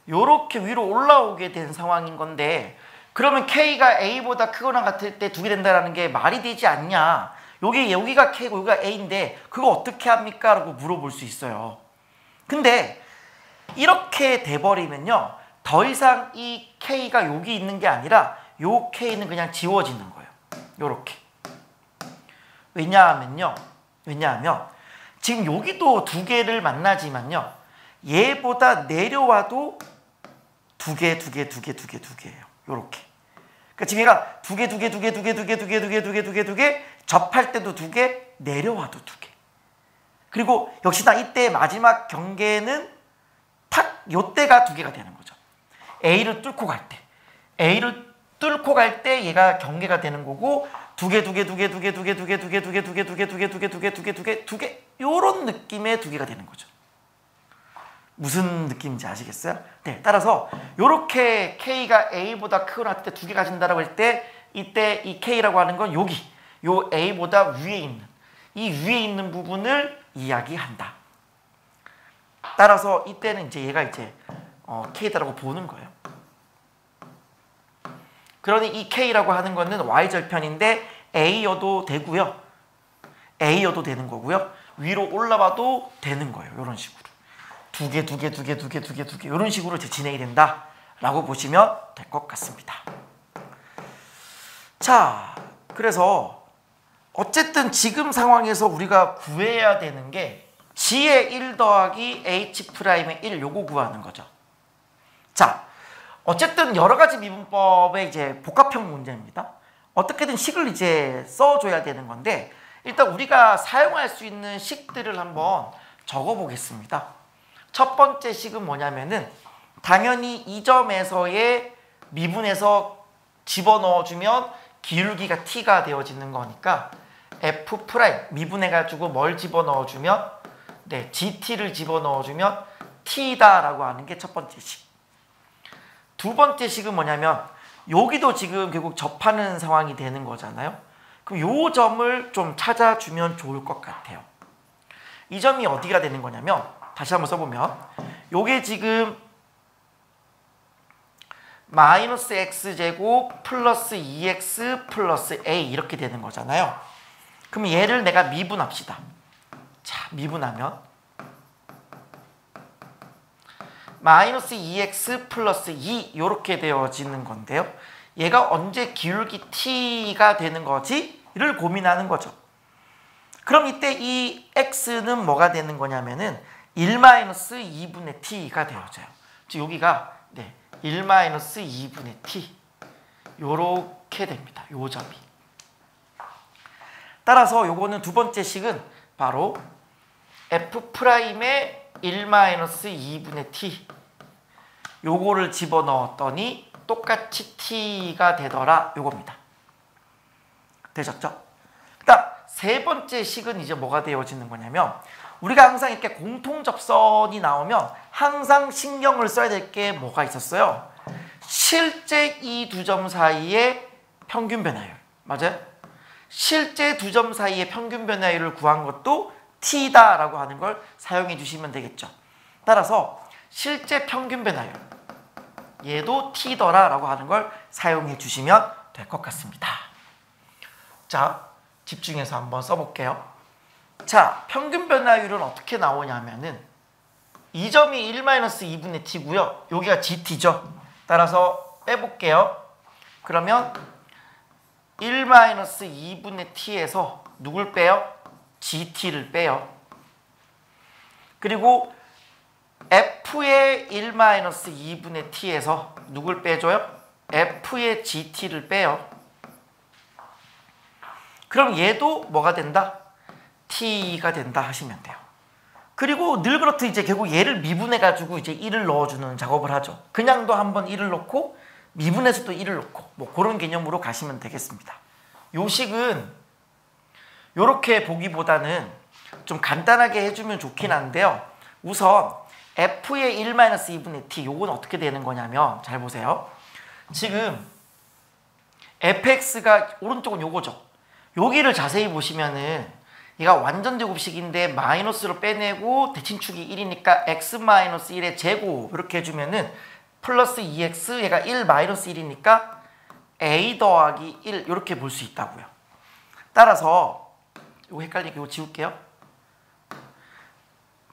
요렇게 위로 올라오게 된 상황인 건데 그러면 K가 A보다 크거나 같을 때 두 개 된다는 게 말이 되지 않냐. 여기가 K고 여기가 A인데 그거 어떻게 합니까? 라고 물어볼 수 있어요. 근데 이렇게 돼버리면요. 더 이상 이 K가 여기 있는 게 아니라 요 K는 그냥 지워지는 거예요. 요렇게. 왜냐하면 지금 여기도 두 개를 만나지만요. 얘보다 내려와도 두 개예요. 요렇게. 그러니까 지금 얘가 두 개 접할 때도 두 개, 내려와도 두 개. 그리고 역시나 이때 마지막 경계는 탁 요때가 두 개가 되는 거죠. A를 뚫고 갈 때. A를 뚫고 갈 때 얘가 경계가 되는 거고 두 개 요런 느낌의 두 개가 되는 거죠. 무슨 느낌인지 아시겠어요? 네, 따라서 요렇게 K가 A보다 크거나 같을 때 두 개 가진다라고 할 때 이때 이 K라고 하는 건 여기 요 A보다 위에 있는 이 위에 있는 부분을 이야기한다. 따라서 이때는 이제 얘가 이제 K다라고 보는 거예요. 그러니 이 K라고 하는 거는 Y절편인데 A여도 되고요. A여도 되는 거고요. 위로 올라와도 되는 거예요. 이런 식으로. 두 개 이런 식으로 진행이 된다라고 보시면 될 것 같습니다. 자, 그래서 어쨌든 지금 상황에서 우리가 구해야 되는 게 G의 1 더하기 H'의 1 요거 구하는 거죠. 자, 어쨌든 여러 가지 미분법의 이제 복합형 문제입니다. 어떻게든 식을 이제 써줘야 되는 건데 일단 우리가 사용할 수 있는 식들을 한번 적어 보겠습니다. 첫 번째 식은 뭐냐면은 당연히 이 점에서의 미분에서 집어넣어주면 기울기가 t가 되어지는 거니까 f' 미분해가지고 뭘 집어넣어주면 네, gt를 집어넣어주면 t다라고 하는 게 첫 번째 식. 두 번째 식은 뭐냐면 여기도 지금 결국 접하는 상황이 되는 거잖아요. 그럼 요 점을 좀 찾아주면 좋을 것 같아요. 이 점이 어디가 되는 거냐면 다시 한번 써보면 요게 지금 마이너스 x제곱 플러스 2x 플러스 a 이렇게 되는 거잖아요. 그럼 얘를 내가 미분합시다. 자, 미분하면 마이너스 2x 플러스 2 이렇게 되어지는 건데요. 얘가 언제 기울기 t가 되는 거지?를 고민하는 거죠. 그럼 이때 이 x는 뭐가 되는 거냐면은 1-2분의 t가 되어져요. 즉 여기가 네, 1-2분의 t 요렇게 됩니다. 요 점이. 따라서 요거는 두 번째 식은 바로 f'의 1-2분의 t 요거를 집어넣었더니 똑같이 t가 되더라 요겁니다. 되셨죠? 그다음 세 번째 식은 이제 뭐가 되어지는 거냐면 우리가 항상 이렇게 공통접선이 나오면 항상 신경을 써야 될 게 뭐가 있었어요? 실제 이 두 점 사이의 평균 변화율. 맞아요? 실제 두 점 사이의 평균 변화율을 구한 것도 t다라고 하는 걸 사용해 주시면 되겠죠. 따라서 실제 평균 변화율 얘도 t더라라고 하는 걸 사용해 주시면 될 것 같습니다. 자, 집중해서 한번 써볼게요. 자, 평균 변화율은 어떻게 나오냐면은 이 점이 1-2분의 t고요. 여기가 gt죠. 따라서 빼볼게요. 그러면 1-2분의 t에서 누굴 빼요? gt를 빼요. 그리고 f의 1-2분의 t에서 누굴 빼줘요? f의 gt를 빼요. 그럼 얘도 뭐가 된다? t가 된다 하시면 돼요. 그리고 늘 그렇듯 이제 결국 얘를 미분해가지고 이제 1을 넣어주는 작업을 하죠. 그냥도 한번 1을 넣고 미분해서도 1을 넣고 뭐 그런 개념으로 가시면 되겠습니다. 요 식은 요렇게 보기보다는 좀 간단하게 해주면 좋긴 한데요. 우선 f의 1-2분의 t 요건 어떻게 되는 거냐면 잘 보세요. 지금 fx가 오른쪽은 요거죠. 여기를 자세히 보시면은 얘가 완전 제곱식인데 마이너스로 빼내고 대칭축이 1이니까 x-1의 제곱 이렇게 해주면은 플러스 2x 얘가 1-1이니까 a 더하기 1 이렇게 볼 수 있다고요. 따라서 이거 헷갈리게 이거 지울게요.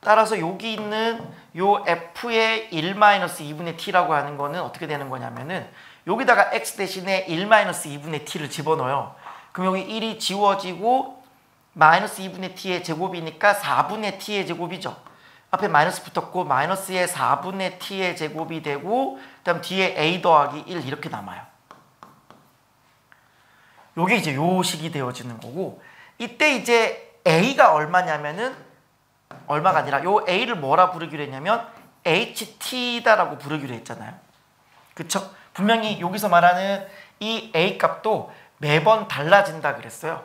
따라서 여기 있는 요 f의 1-2분의 t라고 하는 거는 어떻게 되는 거냐면은 여기다가 x 대신에 1-2분의 t를 집어넣어요. 그럼 여기 1이 지워지고 마이너스 2분의 t의 제곱이니까 4분의 t의 제곱이죠. 앞에 마이너스 붙었고 마이너스의 4분의 t의 제곱이 되고 그 다음 뒤에 a 더하기 1 이렇게 남아요. 요게 이제 요 식이 되어지는 거고 이때 이제 a가 얼마냐면은 얼마가 아니라 요 a를 뭐라 부르기로 했냐면 ht다라고 부르기로 했잖아요. 그쵸? 분명히 여기서 말하는 이 a 값도 매번 달라진다 그랬어요.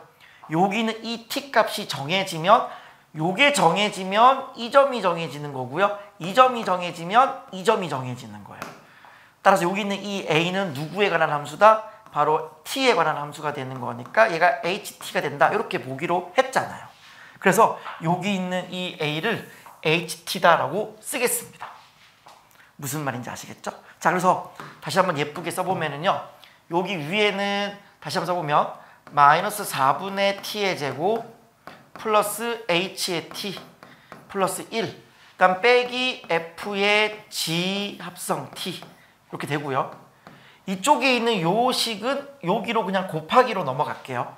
여기는 이 t 값이 정해지면 요게 정해지면 이 점이 정해지는 거고요. 이 점이 정해지면 이 점이 정해지는 거예요. 따라서 여기 있는 이 a는 누구에 관한 함수다? 바로 t에 관한 함수가 되는 거니까 얘가 ht가 된다. 이렇게 보기로 했잖아요. 그래서 여기 있는 이 a를 ht다라고 쓰겠습니다. 무슨 말인지 아시겠죠? 자, 그래서 다시 한번 예쁘게 써보면은요. 여기 위에는 다시 한번 써보면 마이너스 4분의 t의 제곱 플러스 h의 t 플러스 1 그 다음 빼기 f의 g 합성 t 이렇게 되고요. 이쪽에 있는 요 식은 여기로 그냥 곱하기로 넘어갈게요.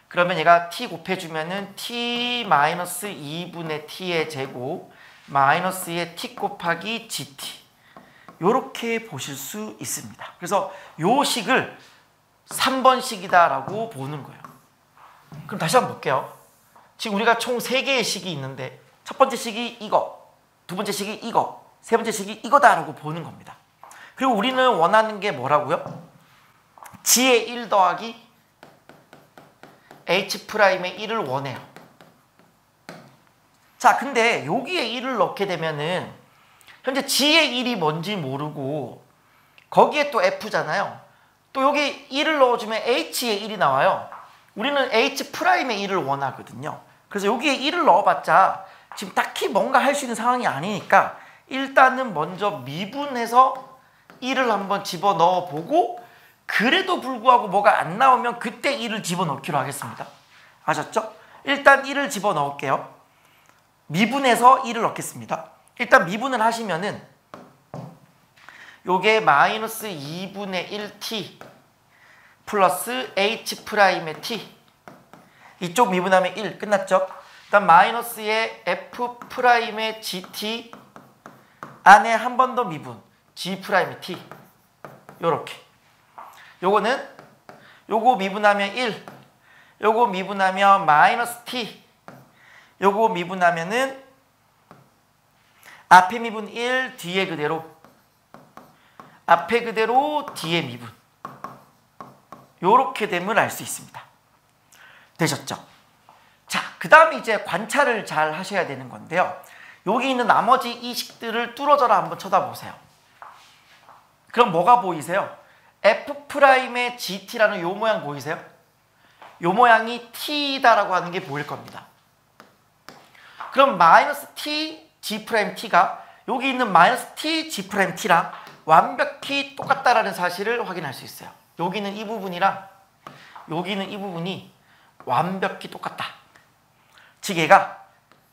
그러면 얘가 t 곱해주면은 t-2분의 t의 제곱 마이너스의 t 곱하기 gt 요렇게 보실 수 있습니다. 그래서 요 식을 3번식이다라고 보는 거예요. 그럼 다시 한번 볼게요. 지금 우리가 총 3개의 식이 있는데 첫 번째 식이 이거, 두 번째 식이 이거, 세 번째 식이 이거다라고 보는 겁니다. 그리고 우리는 원하는 게 뭐라고요? g의 1 더하기 h'의 1을 원해요. 자, 근데 여기에 1을 넣게 되면은 현재 g의 1이 뭔지 모르고 거기에 또 f잖아요. 또 여기 1을 넣어주면 h의 1이 나와요. 우리는 h'의 1을 원하거든요. 그래서 여기에 1을 넣어봤자 지금 딱히 뭔가 할 수 있는 상황이 아니니까 일단은 먼저 미분해서 1을 한번 집어넣어 보고 그래도 불구하고 뭐가 안 나오면 그때 1을 집어넣기로 하겠습니다. 아셨죠? 일단 1을 집어넣을게요. 미분해서 1을 넣겠습니다. 일단 미분을 하시면은 요게 마이너스 2분의 1t 플러스 h'의 t 이쪽 미분하면 1 끝났죠? 일단 마이너스의 f'의 gt 안에 한 번 더 미분 g'의 t 요렇게 요거는 요거 미분하면 1 요거 미분하면 마이너스 t 요거 미분하면은 앞에 미분 1 뒤에 그대로 앞에 그대로 뒤에 미분 요렇게 됨을 알 수 있습니다. 되셨죠? 자, 그 다음에 이제 관찰을 잘 하셔야 되는 건데요. 여기 있는 나머지 이 식들을 뚫어져라 한번 쳐다보세요. 그럼 뭐가 보이세요? f'의 gt라는 요 모양 보이세요? 요 모양이 t다라고 하는 게 보일 겁니다. 그럼 마이너스 t g't가 여기 있는 마이너스 t g't랑 완벽히 똑같다라는 사실을 확인할 수 있어요. 여기는 이 부분이랑 여기는 이 부분이 완벽히 똑같다. 즉 얘가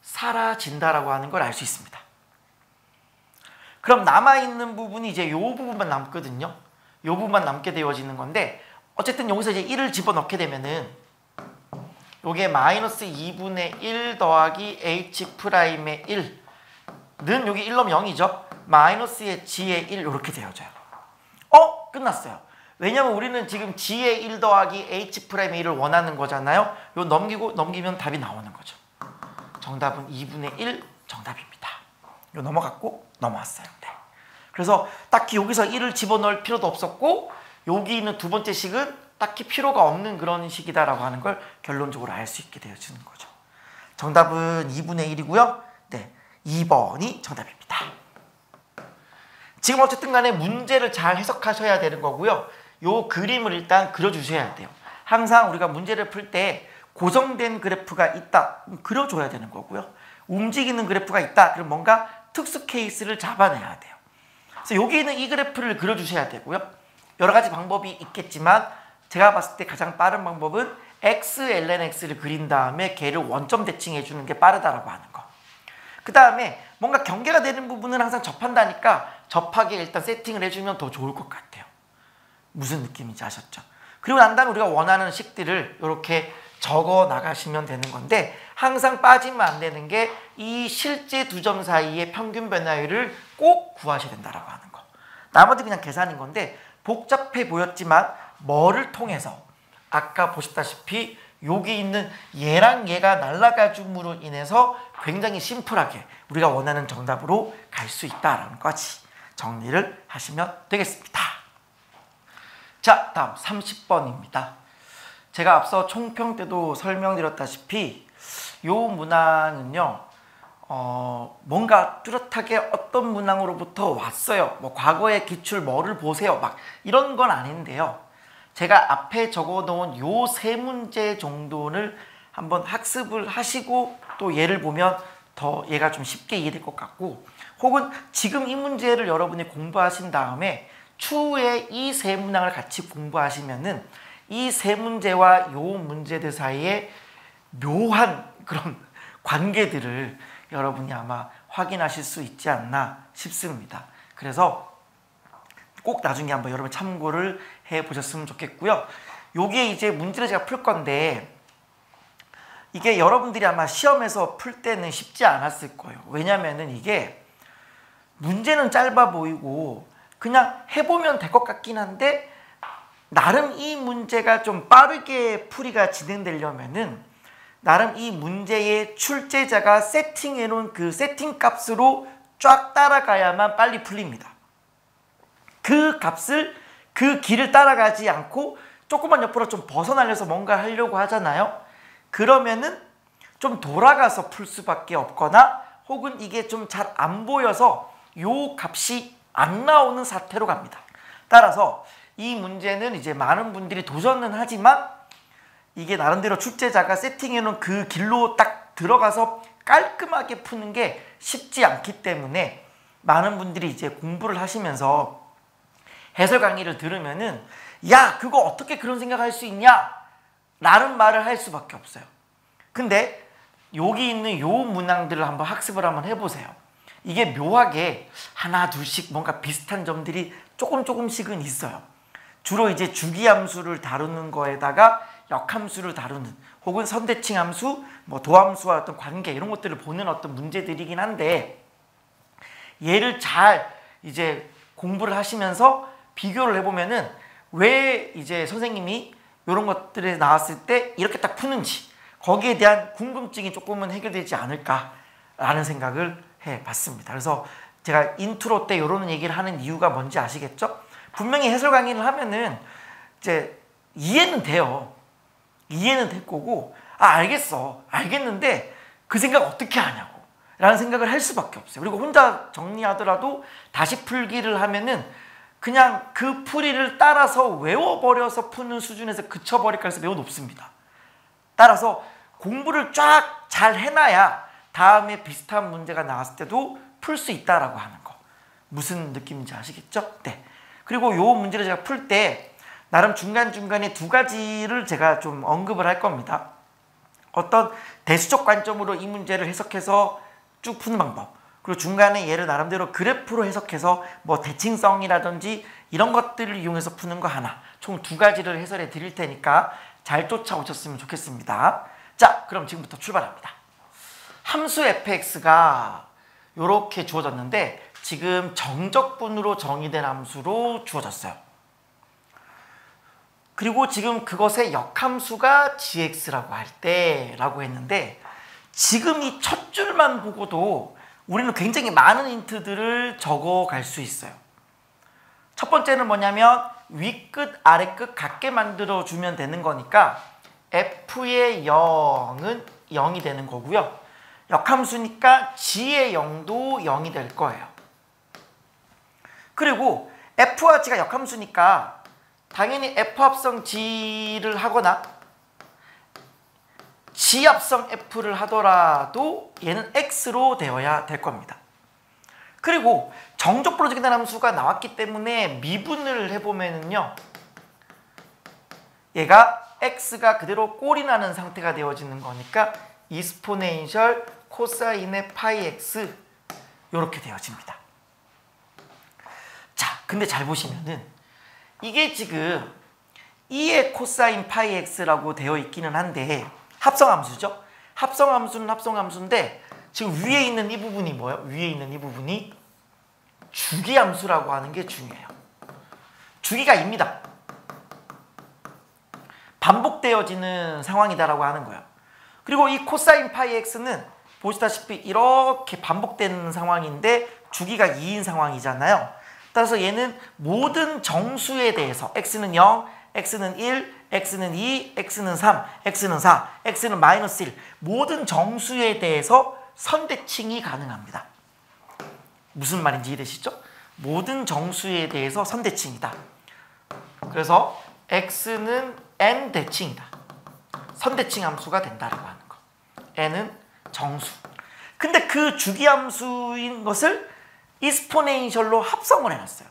사라진다라고 하는 걸 알 수 있습니다. 그럼 남아있는 부분이 이제 이 부분만 남거든요. 이 부분만 남게 되어지는 건데 어쨌든 여기서 이제 1을 집어넣게 되면은 요게 마이너스 2분의 1 더하기 H'의 1는 여기 1 넣으면 0이죠. 마이너스의 G의 1 이렇게 되어져요. 끝났어요. 왜냐면 우리는 지금 G의 1 더하기 H'의 1을 원하는 거잖아요. 요 넘기면 답이 나오는 거죠. 정답은 2분의 1 정답입니다. 요 넘어갔고 넘어왔어요. 네. 그래서 딱히 여기서 1을 집어넣을 필요도 없었고 여기 있는 두 번째 식은 딱히 필요가 없는 그런 식이다라고 하는 걸 결론적으로 알 수 있게 되어지는 거죠. 정답은 2분의 1이고요. 네, 2번이 정답입니다. 지금 어쨌든 간에 문제를 잘 해석하셔야 되는 거고요. 요 그림을 일단 그려주셔야 돼요. 항상 우리가 문제를 풀 때 고정된 그래프가 있다, 그려줘야 되는 거고요. 움직이는 그래프가 있다, 그럼 뭔가 특수 케이스를 잡아내야 돼요. 그래서 여기 있는 이 그래프를 그려주셔야 되고요. 여러 가지 방법이 있겠지만 제가 봤을 때 가장 빠른 방법은 x, ln x를 그린 다음에 걔를 원점 대칭해 주는 게 빠르다라고 하는 거. 그 다음에 뭔가 경계가 되는 부분은 항상 접한다니까 접하게 일단 세팅을 해주면 더 좋을 것 같아요. 무슨 느낌인지 아셨죠? 그리고 난 다음에 우리가 원하는 식들을 이렇게 적어 나가시면 되는 건데 항상 빠지면 안 되는 게 이 실제 두 점 사이의 평균 변화율을 꼭 구하셔야 된다라고 하는 거. 나머지 그냥 계산인 건데 복잡해 보였지만 뭐를 통해서 아까 보셨다시피 여기 있는 얘랑 얘가 날아가 줌으로 인해서 굉장히 심플하게 우리가 원하는 정답으로 갈 수 있다라는 거지. 정리를 하시면 되겠습니다. 자, 다음 30번입니다. 제가 앞서 총평 때도 설명드렸다시피 요 문항은요 뭔가 뚜렷하게 어떤 문항으로부터 왔어요. 뭐 과거의 기출 뭐를 보세요. 막 이런 건 아닌데요. 제가 앞에 적어 놓은 요 세 문제 정도를 한번 학습을 하시고 또 얘를 보면 더 얘가 좀 쉽게 이해될 것 같고 혹은 지금 이 문제를 여러분이 공부하신 다음에 추후에 이 세 문항을 같이 공부하시면은 이 세 문제와 요 문제들 사이에 묘한 그런 관계들을 여러분이 아마 확인하실 수 있지 않나 싶습니다. 그래서 꼭 나중에 한번 여러분 참고를 해 보셨으면 좋겠고요. 요게 이제 문제를 제가 풀 건데 이게 여러분들이 아마 시험에서 풀 때는 쉽지 않았을 거예요. 왜냐면은 이게 문제는 짧아 보이고 그냥 해보면 될 것 같긴 한데 나름 이 문제가 좀 빠르게 풀이가 진행되려면은 나름 이 문제의 출제자가 세팅해 놓은 그 세팅 값으로 쫙 따라가야만 빨리 풀립니다. 그 값을 그 길을 따라가지 않고 조금만 옆으로 좀 벗어나려서 뭔가 하려고 하잖아요. 그러면은 좀 돌아가서 풀 수밖에 없거나 혹은 이게 좀 잘 안 보여서 요 값이 안 나오는 사태로 갑니다. 따라서 이 문제는 이제 많은 분들이 도전은 하지만 이게 나름대로 출제자가 세팅해놓은 그 길로 딱 들어가서 깔끔하게 푸는 게 쉽지 않기 때문에 많은 분들이 이제 공부를 하시면서 해설 강의를 들으면은 야 그거 어떻게 그런 생각할 수 있냐 라는 말을 할 수밖에 없어요. 근데 여기 있는 요 문항들을 한번 학습을 한번 해보세요. 이게 묘하게 하나 둘씩 뭔가 비슷한 점들이 조금씩은 있어요. 주로 이제 주기함수를 다루는 거에다가 역함수를 다루는 혹은 선대칭 함수, 뭐 도함수와 어떤 관계 이런 것들을 보는 어떤 문제들이긴 한데 얘를 잘 이제 공부를 하시면서 비교를 해보면은 왜 이제 선생님이 이런 것들에 나왔을 때 이렇게 딱 푸는지 거기에 대한 궁금증이 조금은 해결되지 않을까라는 생각을 해봤습니다. 그래서 제가 인트로 때 이런 얘기를 하는 이유가 뭔지 아시겠죠? 분명히 해설 강의를 하면은 이제 이해는 돼요. 이해는 될 거고 알겠어. 알겠는데 그 생각 어떻게 하냐고 라는 생각을 할 수밖에 없어요. 그리고 혼자 정리하더라도 다시 풀기를 하면은 그냥 그 풀이를 따라서 외워버려서 푸는 수준에서 그쳐버릴 가능성이 매우 높습니다. 따라서 공부를 쫙 잘 해놔야 다음에 비슷한 문제가 나왔을 때도 풀 수 있다라고 하는 거. 무슨 느낌인지 아시겠죠? 네. 그리고 요 문제를 제가 풀 때 나름 중간중간에 두 가지를 제가 좀 언급을 할 겁니다. 어떤 대수적 관점으로 이 문제를 해석해서 쭉 푸는 방법, 그리고 중간에 얘를 나름대로 그래프로 해석해서 뭐 대칭성이라든지 이런 것들을 이용해서 푸는 거 하나, 총 2가지를 해설해 드릴 테니까 잘 쫓아오셨으면 좋겠습니다. 자, 그럼 지금부터 출발합니다. 함수 fx가 이렇게 주어졌는데 지금 정적분으로 정의된 함수로 주어졌어요. 그리고 지금 그것의 역함수가 gx라고 할 때라고 했는데, 지금 이 첫 줄만 보고도 우리는 굉장히 많은 힌트들을 적어갈 수 있어요. 첫 번째는 뭐냐면 위끝 아래끝 같게 만들어주면 되는 거니까 f의 0은 0이 되는 거고요. 역함수니까 g의 0도 0이 될 거예요. 그리고 f와 g가 역함수니까 당연히 f 합성 g를 하거나 g 합성 f를 하더라도 얘는 x로 되어야 될 겁니다. 그리고 정적분으로 정의된 함수가 나왔기 때문에 미분을 해보면은요, 얘가 x가 그대로 꼴이 나는 상태가 되어지는 거니까 이스포네인셜 코사인의 파이 x 이렇게 되어집니다. 자, 근데 잘 보시면은 이게 지금 2의 코사인 파이 x라고 되어 있기는 한데 합성함수죠. 합성함수는 합성함수인데 지금 위에 있는 이 부분이 뭐예요? 위에 있는 이 부분이 주기함수라고 하는 게 중요해요. 주기가 입니다. 반복되어지는 상황이다라고 하는 거예요. 그리고 이 코사인 파이 x는 보시다시피 이렇게 반복되는 상황인데 주기가 2인 상황이잖아요. 따라서 얘는 모든 정수에 대해서 x는 0, x는 1, x는 2, x는 3, x는 4, x는 마이너스 1 모든 정수에 대해서 선대칭이 가능합니다. 무슨 말인지 이해되시죠? 모든 정수에 대해서 선대칭이다. 그래서 x는 n 대칭이다. 선대칭 함수가 된다라고 하는 거. n은 정수. 근데 그 주기함수인 것을 이스포네인셜로 합성을 해놨어요.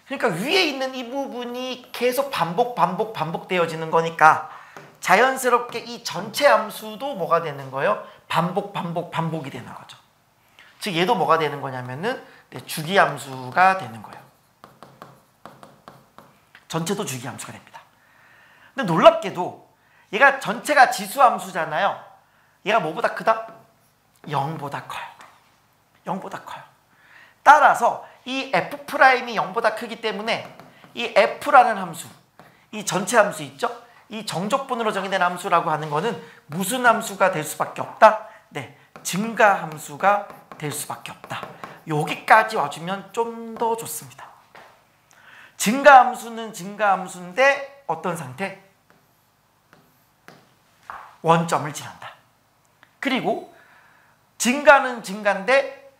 그러니까 위에 있는 이 부분이 계속 반복되어지는 거니까 자연스럽게 이 전체 함수도 뭐가 되는 거예요? 반복이 되는 거죠. 즉 얘도 뭐가 되는 거냐면은 주기함수가 되는 거예요. 전체도 주기함수가 됩니다. 근데 놀랍게도 얘가 전체가 지수함수잖아요. 얘가 뭐보다 크다? 0보다 커요. 0보다 커요. 따라서 이 f'이 0보다 크기 때문에 이 f라는 함수, 이 전체 함수 있죠? 이 정적분으로 정의된 함수라고 하는 거는 무슨 함수가 될 수밖에 없다? 네, 증가함수가 될 수밖에 없다. 여기까지 와주면 좀 더 좋습니다. 증가함수는 증가함수인데 어떤 상태? 원점을 지난다. 그리고 증가는 증가인데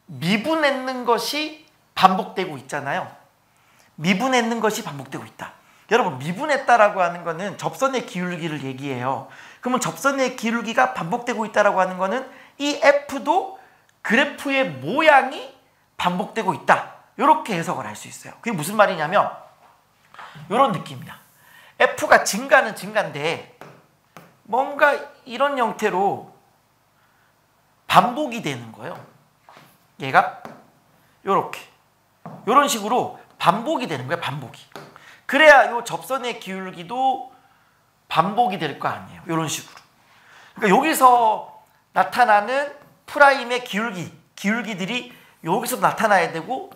미분했는 것이 반복되고 있잖아요. 미분했는 것이 반복되고 있다. 여러분, 미분했다라고 하는 거는 접선의 기울기를 얘기해요. 그러면 접선의 기울기가 반복되고 있다라고 하는 거는 이 f도 그래프의 모양이 반복되고 있다. 이렇게 해석을 할 수 있어요. 그게 무슨 말이냐면 이런 느낌이야. f가 증가는 증가인데 뭔가 이런 형태로 반복이 되는 거예요. 얘가 요렇게 이런 식으로 반복이 되는 거예요. 반복이. 그래야 요 접선의 기울기도 반복이 될 거 아니에요. 이런 식으로. 그러니까 여기서 나타나는 프라임의 기울기들이 여기서 나타나야 되고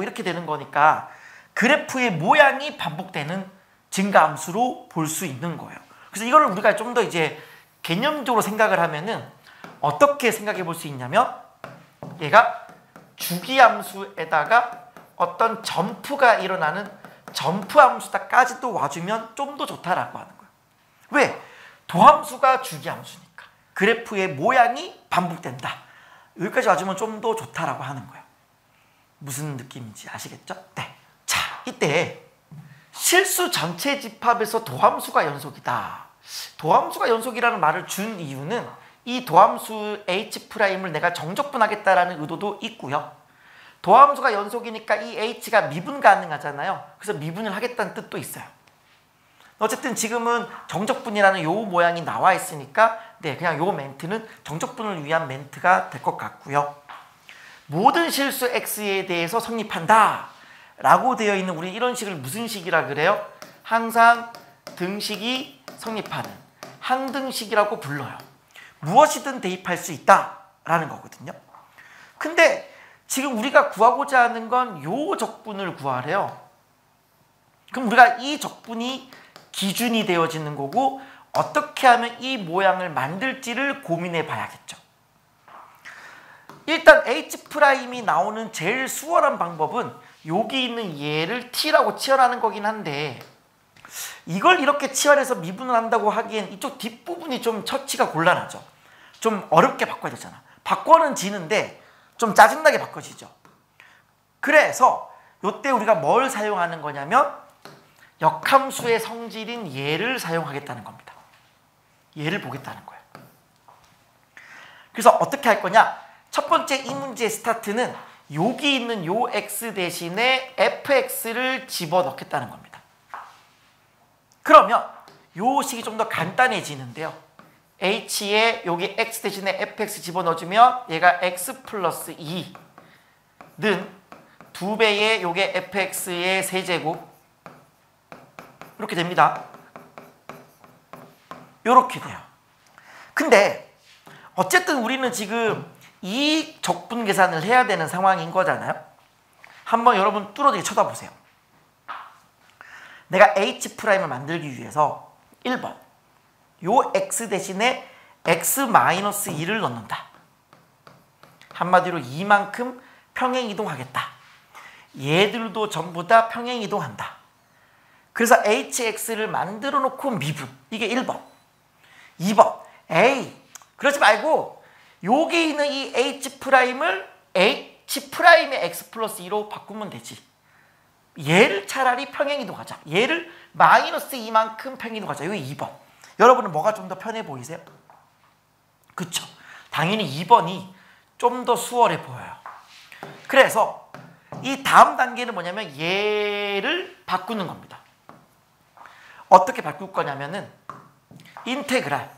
이렇게 되는 거니까 그래프의 모양이 반복되는 증가함수로 볼 수 있는 거예요. 그래서 이거를 우리가 좀 더 이제 개념적으로 생각을 하면은 어떻게 생각해 볼 수 있냐면 얘가 주기함수에다가 어떤 점프가 일어나는 점프함수다까지도 와주면 좀 더 좋다라고 하는 거예요. 왜? 도함수가 주기함수니까. 그래프의 모양이 반복된다. 여기까지 와주면 좀 더 좋다라고 하는 거예요. 무슨 느낌인지 아시겠죠? 네. 자, 이때 실수 전체 집합에서 도함수가 연속이다. 도함수가 연속이라는 말을 준 이유는 이 도함수 H'을 내가 정적분하겠다라는 의도도 있고요. 도함수가 연속이니까 이 H가 미분 가능하잖아요. 그래서 미분을 하겠다는 뜻도 있어요. 어쨌든 지금은 정적분이라는 요 모양이 나와 있으니까 네, 그냥 요 멘트는 정적분을 위한 멘트가 될 것 같고요. 모든 실수 x에 대해서 성립한다 라고 되어 있는 우리 이런 식을 무슨 식이라 그래요? 항상 등식이 성립하는 항등식이라고 불러요. 무엇이든 대입할 수 있다라는 거거든요. 근데 지금 우리가 구하고자 하는 건 요 적분을 구하래요. 그럼 우리가 이 적분이 기준이 되어지는 거고 어떻게 하면 이 모양을 만들지를 고민해 봐야겠죠. 일단 H'이 나오는 제일 수월한 방법은 여기 있는 얘를 T라고 치환하는 거긴 한데 이걸 이렇게 치환해서 미분을 한다고 하기엔 이쪽 뒷부분이 좀 처치가 곤란하죠. 좀 어렵게 바꿔야 되잖아. 바꿔는 지는데 좀 짜증나게 바꿔지죠. 그래서 이때 우리가 뭘 사용하는 거냐면 역함수의 성질인 얘를 사용하겠다는 겁니다. 얘를 보겠다는 거예요. 그래서 어떻게 할 거냐? 첫 번째 이 문제의 스타트는 여기 있는 요 x 대신에 fx를 집어넣겠다는 겁니다. 그러면 요 식이 좀 더 간단해지는데요. h에 여기 x 대신에 fx 집어넣어주면 얘가 x 플러스 2는 2배의 요게 fx의 세제곱 이렇게 됩니다. 이렇게 돼요. 근데 어쨌든 우리는 지금 이 적분 계산을 해야 되는 상황인 거잖아요. 한번 여러분 뚫어지게 쳐다보세요. 내가 H'을 만들기 위해서 1번 요 X 대신에 X-2를 넣는다. 한마디로 이만큼 평행이동하겠다. 얘들도 전부 다 평행이동한다. 그래서 HX를 만들어 놓고 미분. 이게 1번. 2번. 에이, 그러지 말고 여기 있는 이 H'을 H'의 X 플러스 2로 바꾸면 되지. 얘를 차라리 평행이동하자. 얘를 마이너스 2만큼 평행이동하자. 이게 2번. 여러분은 뭐가 좀 더 편해 보이세요? 그쵸? 당연히 2번이 좀 더 수월해 보여요. 그래서 이 다음 단계는 뭐냐면 얘를 바꾸는 겁니다. 어떻게 바꿀 거냐면은 인테그랄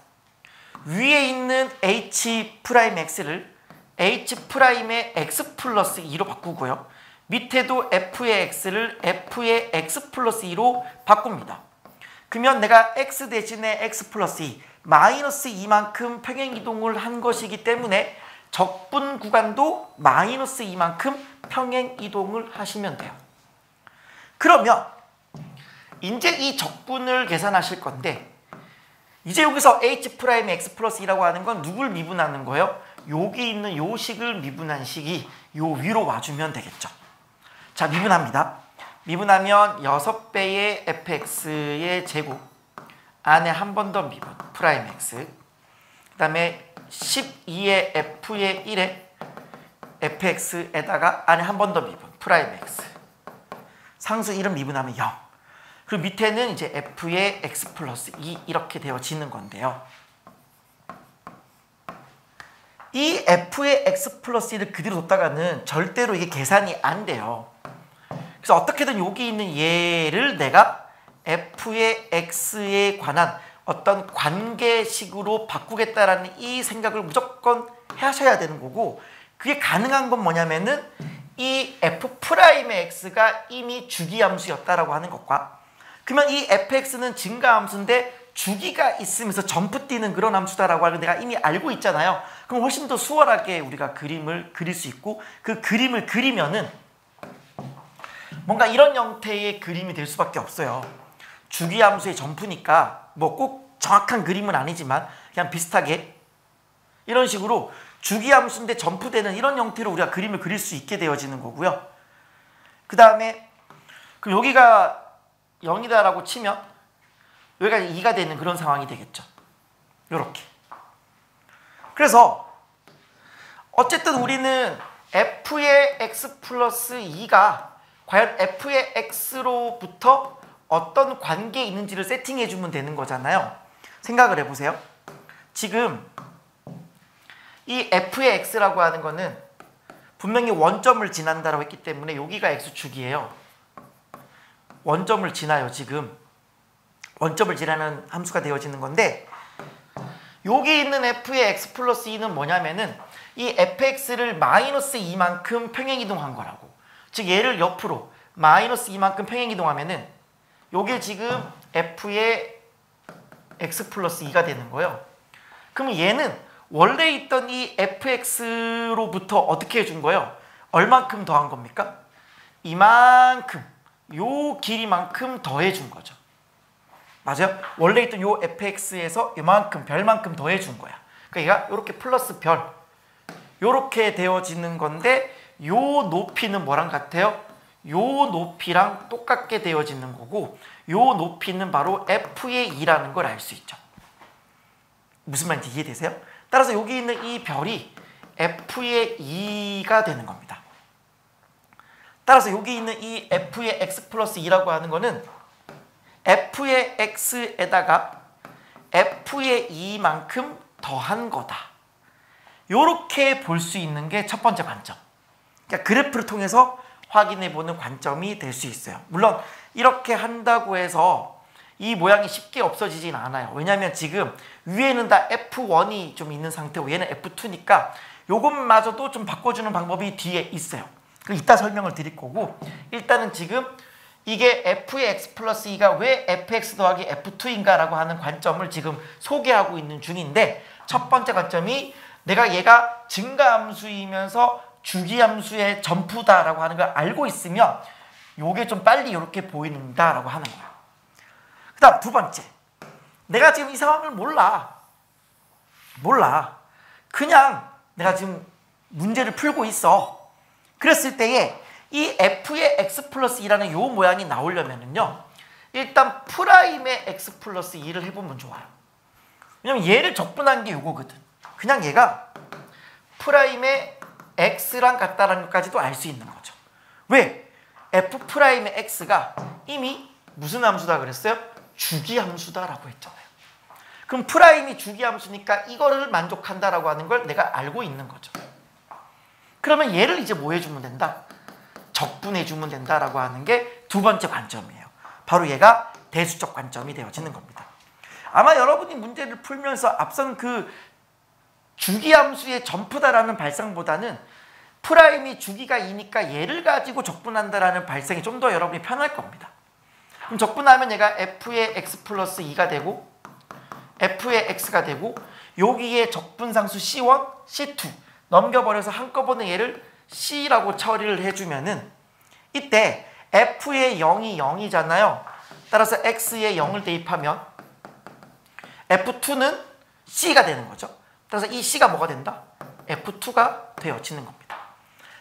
위에 있는 H'X를 H'의 X 플러스 2로 바꾸고요. 밑에도 F의 X를 F의 X 플러스 2로 바꿉니다. 그러면 내가 X 대신에 X 플러스 2 마이너스 2만큼 평행이동을 한 것이기 때문에 적분 구간도 마이너스 2만큼 평행이동을 하시면 돼요. 그러면 이제 이 적분을 계산하실 건데 이제 여기서 H'의 X 플러스 2라고 하는 건 누굴 미분하는 거예요? 여기 있는 요 식을 미분한 식이 요 위로 와주면 되겠죠. 자, 미분합니다. 미분하면 6배의 fx의 제곱 안에 한 번 더 미분 프라임 x 그 다음에 12의 f의 1에 fx에다가 안에 한 번 더 미분 프라임 x 상수 1은 미분하면 0 그리고 밑에는 이제 f의 x 플러스 2 이렇게 되어지는 건데요. 이 f의 x 플러스 1을 그대로 뒀다가는 절대로 이게 계산이 안 돼요. 그래서 어떻게든 여기 있는 얘를 내가 f의 x에 관한 어떤 관계식으로 바꾸겠다라는 이 생각을 무조건 하셔야 되는 거고 그게 가능한 건 뭐냐면은 이 f'의 x가 이미 주기함수였다라고 하는 것과 그러면 이 fx는 증가함수인데 주기가 있으면서 점프 뛰는 그런 함수다라고 하는 내가 이미 알고 있잖아요. 그럼 훨씬 더 수월하게 우리가 그림을 그릴 수 있고 그 그림을 그리면은 뭔가 이런 형태의 그림이 될 수밖에 없어요. 주기함수의 점프니까 뭐 꼭 정확한 그림은 아니지만 그냥 비슷하게 이런 식으로 주기함수인데 점프되는 이런 형태로 우리가 그림을 그릴 수 있게 되어지는 거고요. 그 다음에 그럼 여기가 0이다라고 치면 여기가 2가 되는 그런 상황이 되겠죠. 이렇게. 그래서 어쨌든 우리는 f의 x 플러스 2가 과연 f의 x로부터 어떤 관계에 있는지를 세팅해 주면 되는 거잖아요. 생각을 해보세요. 지금 이 f의 x라고 하는 거는 분명히 원점을 지난다라고 했기 때문에 여기가 x축이에요. 원점을 지나요 지금. 원점을 지나는 함수가 되어지는 건데, 여기 있는 f의 x 플러스 2는 뭐냐면은 이 fx를 마이너스 2만큼 평행이동한 거라고. 즉 얘를 옆으로 마이너스 2만큼 평행이동하면은 요게 지금 f의 x 플러스 2가 되는 거예요. 그럼 얘는 원래 있던 이 fx로부터 어떻게 해준 거예요? 얼만큼 더한 겁니까? 이만큼, 요 길이만큼 더해준 거죠. 맞아요? 원래 있던 요 fx에서 이만큼, 별만큼 더해준 거야. 그러니까 얘가 이렇게 플러스 별, 요렇게 되어지는 건데, 요 높이는 뭐랑 같아요? 요 높이랑 똑같게 되어지는 거고, 요 높이는 바로 f의 2라는 걸 알 수 있죠. 무슨 말인지 이해되세요? 따라서 여기 있는 이 별이 f의 2가 되는 겁니다. 따라서 여기 있는 이 f의 x 플러스 2라고 하는 거는 f의 x에다가 f의 2만큼 더한 거다. 요렇게 볼 수 있는 게 첫 번째 관점. 그러니까 그래프를 통해서 확인해 보는 관점이 될 수 있어요. 물론 이렇게 한다고 해서 이 모양이 쉽게 없어지진 않아요. 왜냐하면 지금 위에는 다 F1이 좀 있는 상태고 얘는 F2니까 요것마저도 좀 바꿔주는 방법이 뒤에 있어요. 이따 설명을 드릴 거고, 일단은 지금 이게 f의 x 플러스 2가 왜 fx 더하기 f2인가 라고 하는 관점을 지금 소개하고 있는 중인데, 첫 번째 관점이 내가 얘가 증가함수이면서 주기함수의 점프다라고 하는 걸 알고 있으면 요게 좀 빨리 이렇게 보인다라고 하는 거야. 그 다음 두 번째, 내가 지금 이 상황을 몰라. 그냥 내가 지금 문제를 풀고 있어. 그랬을 때에 이 f의 x 플러스 2라는 요 모양이 나오려면은요, 일단 프라임의 x 플러스 2를 해보면 좋아요. 왜냐면 얘를 적분한 게 요거거든. 그냥 얘가 프라임의 x랑 같다라는 것까지도 알 수 있는 거죠. 왜? f 프라임의 x가 이미 무슨 함수다 그랬어요? 주기함수다라고 했잖아요. 그럼 프라임이 주기함수니까 이거를 만족한다라고 하는 걸 내가 알고 있는 거죠. 그러면 얘를 이제 뭐 해주면 된다? 적분해주면 된다라고 하는 게 두 번째 관점이에요. 바로 얘가 대수적 관점이 되어지는 겁니다. 아마 여러분이 문제를 풀면서 앞선 그 주기함수의 점프다라는 발상보다는 프라임이 주기가 2니까 얘를 가지고 적분한다라는 발상이 좀 더 여러분이 편할 겁니다. 그럼 적분하면 얘가 f의 x 플러스 2가 되고 f의 x가 되고, 여기에 적분상수 c1, c2 넘겨버려서 한꺼번에 얘를 c라고 처리를 해주면은 이때 f의 0이 0이잖아요. 따라서 x에 0을 대입하면 f2는 c가 되는 거죠. 따라서 이 c가 뭐가 된다? f2가 되어지는 겁니다.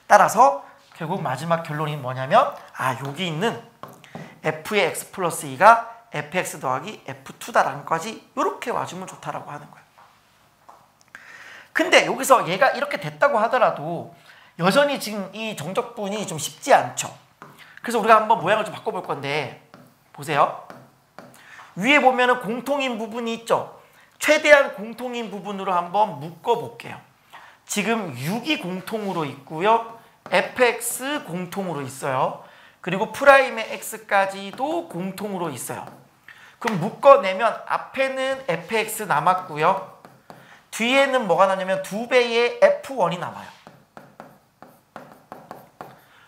따라서 결국 마지막 결론이 뭐냐면, 여기 있는 f의 x 플러스 2가 fx 더하기 f2다라는 것까지 이렇게 와주면 좋다라고 하는 거예요. 근데 여기서 얘가 이렇게 됐다고 하더라도 여전히 지금 이 정적분이 좀 쉽지 않죠. 그래서 우리가 한번 모양을 좀 바꿔볼 건데, 보세요. 위에 보면은 공통인 부분이 있죠. 최대한 공통인 부분으로 한번 묶어볼게요. 지금 6이 공통으로 있고요. fx 공통으로 있어요. 그리고 프라임의 x까지도 공통으로 있어요. 그럼 묶어내면 앞에는 fx 남았고요. 뒤에는 뭐가 나냐면 2배의 f1이 남아요.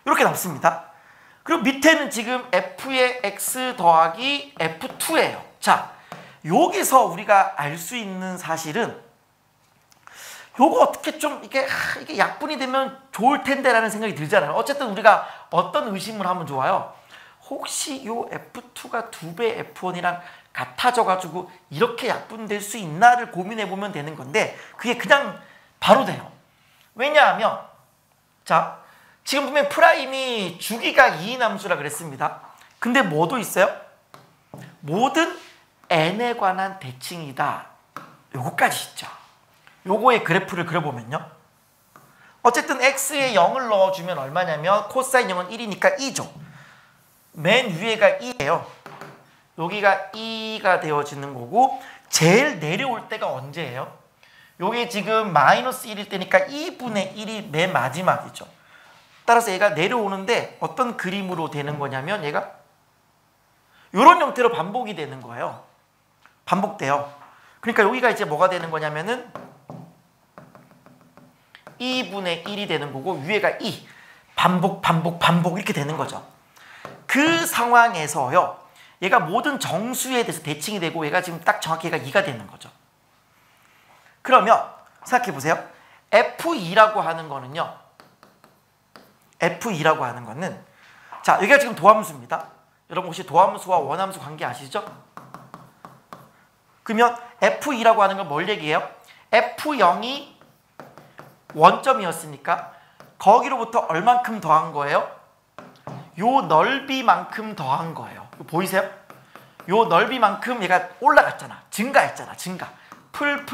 이렇게 남습니다. 그리고 밑에는 지금 f의 x 더하기 f2예요. 자, 여기서 우리가 알 수 있는 사실은 요거 어떻게 좀 이게 약분이 되면 좋을 텐데라는 생각이 들잖아요. 어쨌든 우리가 어떤 의심을 하면 좋아요? 혹시 요 f2가 2배 f1이랑 같아져가지고 이렇게 약분될 수 있나를 고민해보면 되는 건데, 그게 그냥 바로 돼요. 왜냐하면 자, 지금 보면 프라임이 주기가 2인 함수라 그랬습니다. 근데 뭐도 있어요? 모든 n에 관한 대칭이다. 요거까지 있죠. 요거의 그래프를 그려보면요. 어쨌든 x에 0을 넣어주면 얼마냐면 코사인 0은 1이니까 2죠. 맨 위에가 2예요. 여기가 2가 되어지는 거고, 제일 내려올 때가 언제예요? 요게 지금 마이너스 1일 때니까 2분의 1이 맨 마지막이죠. 따라서 얘가 내려오는데 어떤 그림으로 되는 거냐면 얘가 이런 형태로 반복이 되는 거예요. 반복돼요. 그러니까 여기가 이제 뭐가 되는 거냐면은 2분의 1이 되는 거고 위에가 2. 반복 이렇게 되는 거죠. 그 상황에서요. 얘가 모든 정수에 대해서 대칭이 되고 얘가 지금 딱 정확히 얘가 2가 되는 거죠. 그러면 생각해 보세요. F2라고 하는 거는요. F2라고 하는 거는 자, 여기가 지금 도함수입니다. 여러분 혹시 도함수와 원함수 관계 아시죠? 그러면 F2라고 하는 건 뭘 얘기해요? F0이 원점이었으니까 거기로부터 얼만큼 더한 거예요? 요 넓이만큼 더한 거예요. 보이세요? 요 넓이만큼 얘가 올라갔잖아. 증가했잖아. 증가. 풀.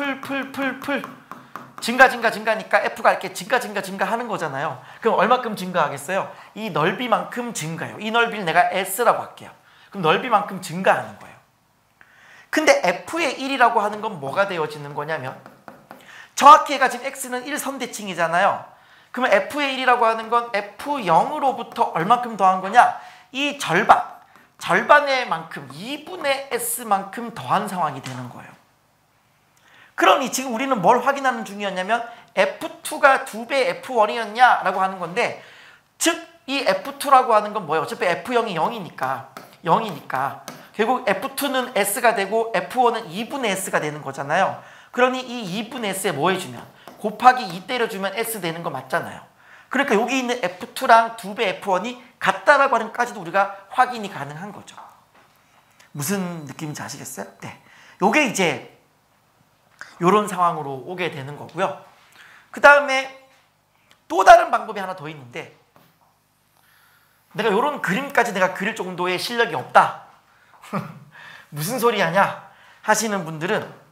증가니까 F가 이렇게 증가 하는 거잖아요. 그럼 얼마큼 증가하겠어요? 이 넓이만큼 증가해요. 이 넓이를 내가 S라고 할게요. 그럼 넓이만큼 증가하는 거예요. 근데 F의 1이라고 하는 건 뭐가 되어지는 거냐면 정확히 얘가 지금 X는 1선대칭이잖아요. 그러면 F의 1이라고 하는 건 F0으로부터 얼만큼 더한 거냐? 이 절반의 만큼 2분의 S만큼 더한 상황이 되는 거예요. 그러니 지금 우리는 뭘 확인하는 중이었냐면 F2가 2배 F1이었냐? 라고 하는 건데 즉 이 F2라고 하는 건 뭐예요? 어차피 F0이 0이니까 결국 F2는 S가 되고 F1은 2분의 S가 되는 거잖아요. 그러니 이 2분의 S에 뭐 해주면 곱하기 2 때려주면 S 되는 거 맞잖아요. 그러니까 여기 있는 F2랑 2배 F1이 같다라고 하는 것까지도 우리가 확인이 가능한 거죠. 무슨 느낌인지 아시겠어요? 네. 요게 이제 요런 상황으로 오게 되는 거고요. 그 다음에 또 다른 방법이 하나 더 있는데 내가 요런 그림까지 내가 그릴 정도의 실력이 없다. 무슨 소리 하냐 하시는 분들은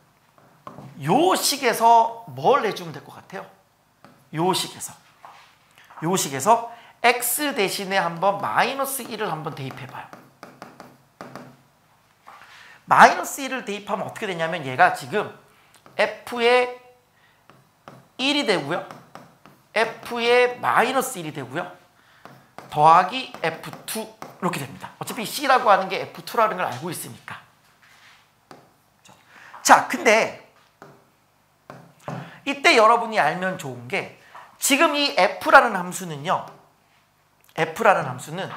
요 식에서 뭘 내주면 될 것 같아요? 요 식에서 x 대신에 한번 마이너스 1을 한번 대입해봐요. 마이너스 1을 대입하면 어떻게 되냐면 얘가 지금 f의 1이 되고요. f의 마이너스 1이 되고요. 더하기 f2 이렇게 됩니다. 어차피 c라고 하는 게 f2라는 걸 알고 있으니까. 자, 근데 이때 여러분이 알면 좋은 게 지금 이 f라는 함수는요. f라는 함수는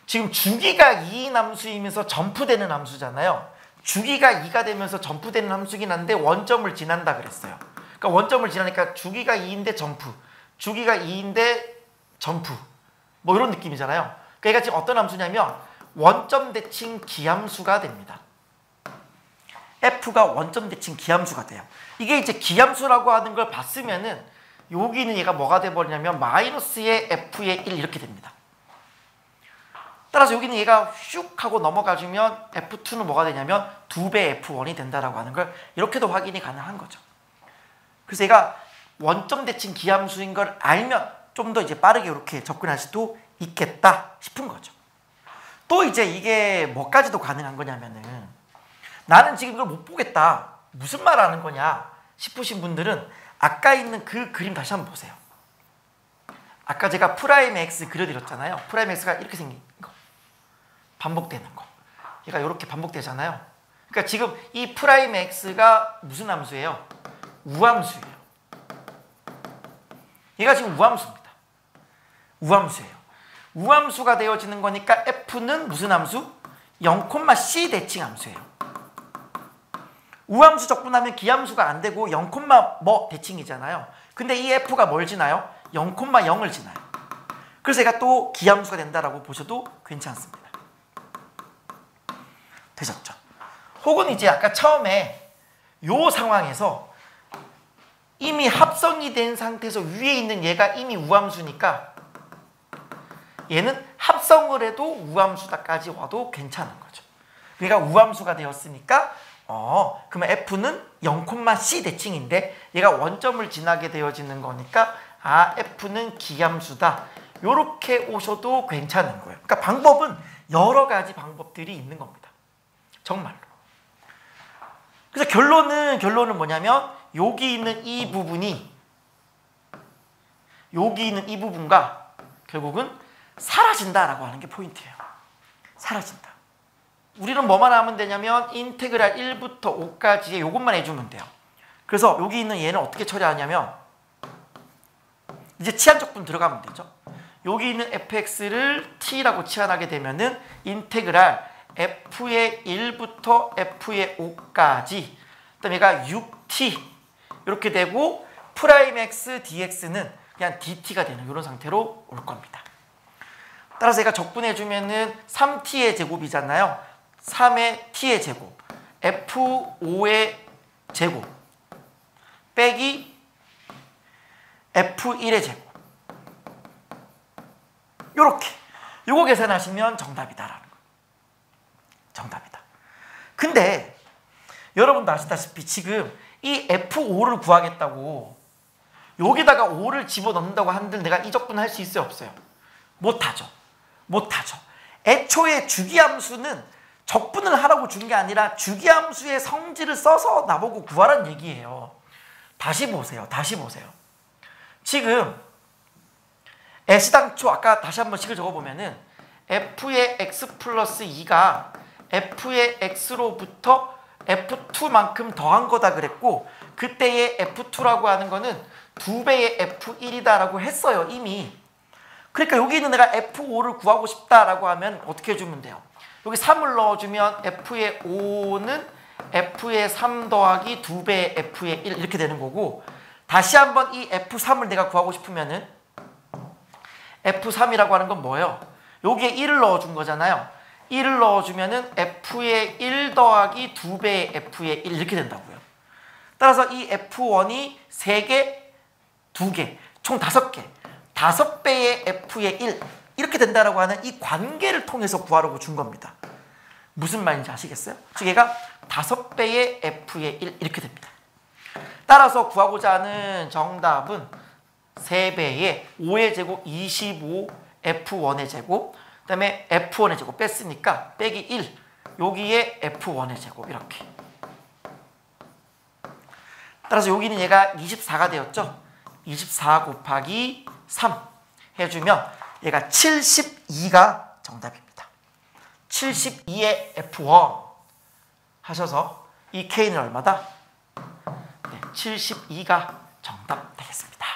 지금 주기가 2인 함수이면서 점프되는 함수잖아요. 주기가 2가 되면서 점프되는 함수긴 한데 원점을 지난다 그랬어요. 그러니까 원점을 지나니까 주기가 2인데 점프, 주기가 2인데 점프 뭐 이런 느낌이잖아요. 그러니까 얘가 지금 어떤 함수냐면 원점 대칭 기함수가 됩니다. f가 원점 대칭 기함수가 돼요. 이게 이제 기함수라고 하는 걸 봤으면은 여기는 얘가 뭐가 돼버리냐면 마이너스의 f의 1 이렇게 됩니다. 따라서 여기는 얘가 슉 하고 넘어가주면 f2는 뭐가 되냐면 2배 f1이 된다라고 하는 걸 이렇게도 확인이 가능한 거죠. 그래서 얘가 원점 대칭 기함수인 걸 알면 좀 더 이제 빠르게 이렇게 접근할 수도 있겠다 싶은 거죠. 또 이제 이게 뭐까지도 가능한 거냐면은 나는 지금 이걸 못 보겠다. 무슨 말 하는 거냐 싶으신 분들은 아까 있는 그 그림 다시 한번 보세요. 아까 제가 프라임 x 그려드렸잖아요. 프라임 x가 이렇게 생긴 거. 반복되는 거. 얘가 이렇게 반복되잖아요. 그러니까 지금 이 프라임 x가 무슨 함수예요? 우함수예요. 얘가 지금 우함수입니다. 우함수예요. 우함수가 되어지는 거니까 f는 무슨 함수? 0,c 대칭 함수예요. 우함수 적분하면 기함수가 안 되고 0, 뭐 대칭이잖아요. 근데 이 f가 뭘 지나요? 0,0을 지나요. 그래서 얘가 또 기함수가 된다라고 보셔도 괜찮습니다. 되셨죠? 혹은 이제 아까 처음에 요 상황에서 이미 합성이 된 상태에서 위에 있는 얘가 이미 우함수니까 얘는 합성을 해도 우함수다까지 와도 괜찮은 거죠. 그러니까 우함수가 되었으니까 그러면 f는 0,c 대칭인데 얘가 원점을 지나게 되어지는 거니까 f는 기함수다. 이렇게 오셔도 괜찮은 거예요. 그러니까 방법은 여러 가지 방법들이 있는 겁니다. 정말로. 그래서 결론은 뭐냐면 여기 있는 이 부분과 결국은 사라진다라고 하는 게 포인트예요. 사라진다. 우리는 뭐만 하면 되냐면 인테그랄 1부터 5까지의 요것만 해주면 돼요. 그래서 여기 있는 얘는 어떻게 처리하냐면 이제 치환적분 들어가면 되죠. 여기 있는 fx를 t라고 치환하게 되면은 인테그랄 f의 1부터 f의 5까지 그다음에 얘가 6t 이렇게 되고 프라임 x dx는 그냥 dt가 되는 이런 상태로 올 겁니다. 따라서 얘가 적분해주면은 3t의 제곱이잖아요. 3의 t의 제곱 f5의 제곱 빼기 f1의 제곱 요렇게 요거 계산하시면 정답이다라는 거예요. 정답이다. 근데 여러분도 아시다시피 지금 이 F5를 구하겠다고 여기다가 5를 집어넣는다고 한들 내가 이 적분 할 수 있어요? 없어요? 못하죠. 못하죠. 애초에 주기함수는 적분을 하라고 준 게 아니라 주기함수의 성질을 써서 나보고 구하라는 얘기예요. 다시 보세요. 다시 보세요. 지금 S당초 아까 다시 한번 식을 적어보면은 F의 X 플러스 2가 F의 X로부터 F2만큼 더한 거다 그랬고 그때의 F2라고 하는 거는 2배의 F1이다라고 했어요. 이미. 그러니까 여기 있는 내가 F5를 구하고 싶다라고 하면 어떻게 해주면 돼요? 여기 3을 넣어주면 F의 5는 F의 3 더하기 2배의 F의 1 이렇게 되는 거고 다시 한번 이 F3을 내가 구하고 싶으면은 F3이라고 하는 건 뭐예요? 여기에 1을 넣어준 거잖아요. 1을 넣어주면은 F의 1 더하기 2배의 F의 1 이렇게 된다고요. 따라서 이 F1이 3개, 2개, 총 5개, 5배의 F의 1 이렇게 된다라고 하는 이 관계를 통해서 구하라고 준 겁니다. 무슨 말인지 아시겠어요? 즉 얘가 5배의 F의 1 이렇게 됩니다. 따라서 구하고자 하는 정답은 3배의 5의 제곱 25 F1의 제곱 그 다음에 F1의 제곱 뺐으니까 빼기 1 여기에 F1의 제곱 이렇게 따라서 여기는 얘가 24가 되었죠. 24 곱하기 3 해주면 얘가 72가 정답입니다. 72의 F1 하셔서 이 K는 얼마다? 네, 72가 정답 되겠습니다.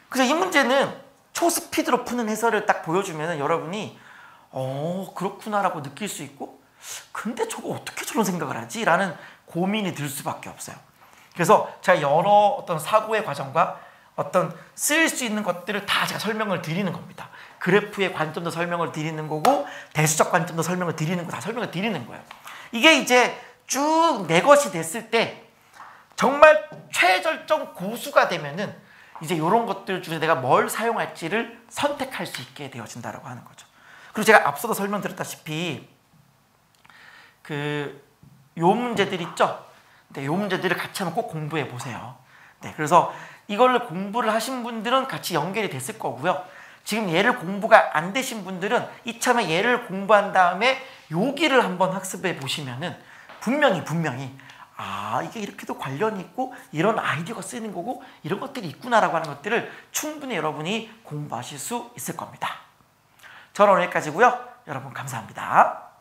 그래서 이 문제는 초스피드로 푸는 해설을 딱 보여주면 여러분이 그렇구나라고 느낄 수 있고 근데 저거 어떻게 저런 생각을 하지? 라는 고민이 들 수밖에 없어요. 그래서 제가 여러 어떤 사고의 과정과 어떤 쓰일 수 있는 것들을 다 제가 설명을 드리는 겁니다. 그래프의 관점도 설명을 드리는 거고 대수적 관점도 설명을 드리는 거 다 설명을 드리는 거예요. 이게 이제 쭉 내 것이 됐을 때 정말 최절정 고수가 되면은 이제 이런 것들 중에 내가 뭘 사용할지를 선택할 수 있게 되어진다라고 하는 거죠. 그리고 제가 앞서도 설명드렸다시피 요 문제들 있죠? 네, 요 문제들을 같이 한번 꼭 공부해 보세요. 네, 그래서 이걸 공부를 하신 분들은 같이 연결이 됐을 거고요. 지금 얘를 공부가 안 되신 분들은 이참에 얘를 공부한 다음에 여기를 한번 학습해 보시면은 분명히 이게 이렇게도 관련이 있고 이런 아이디어가 쓰이는 거고 이런 것들이 있구나라고 하는 것들을 충분히 여러분이 공부하실 수 있을 겁니다. 저는 오늘 여기까지고요. 여러분 감사합니다.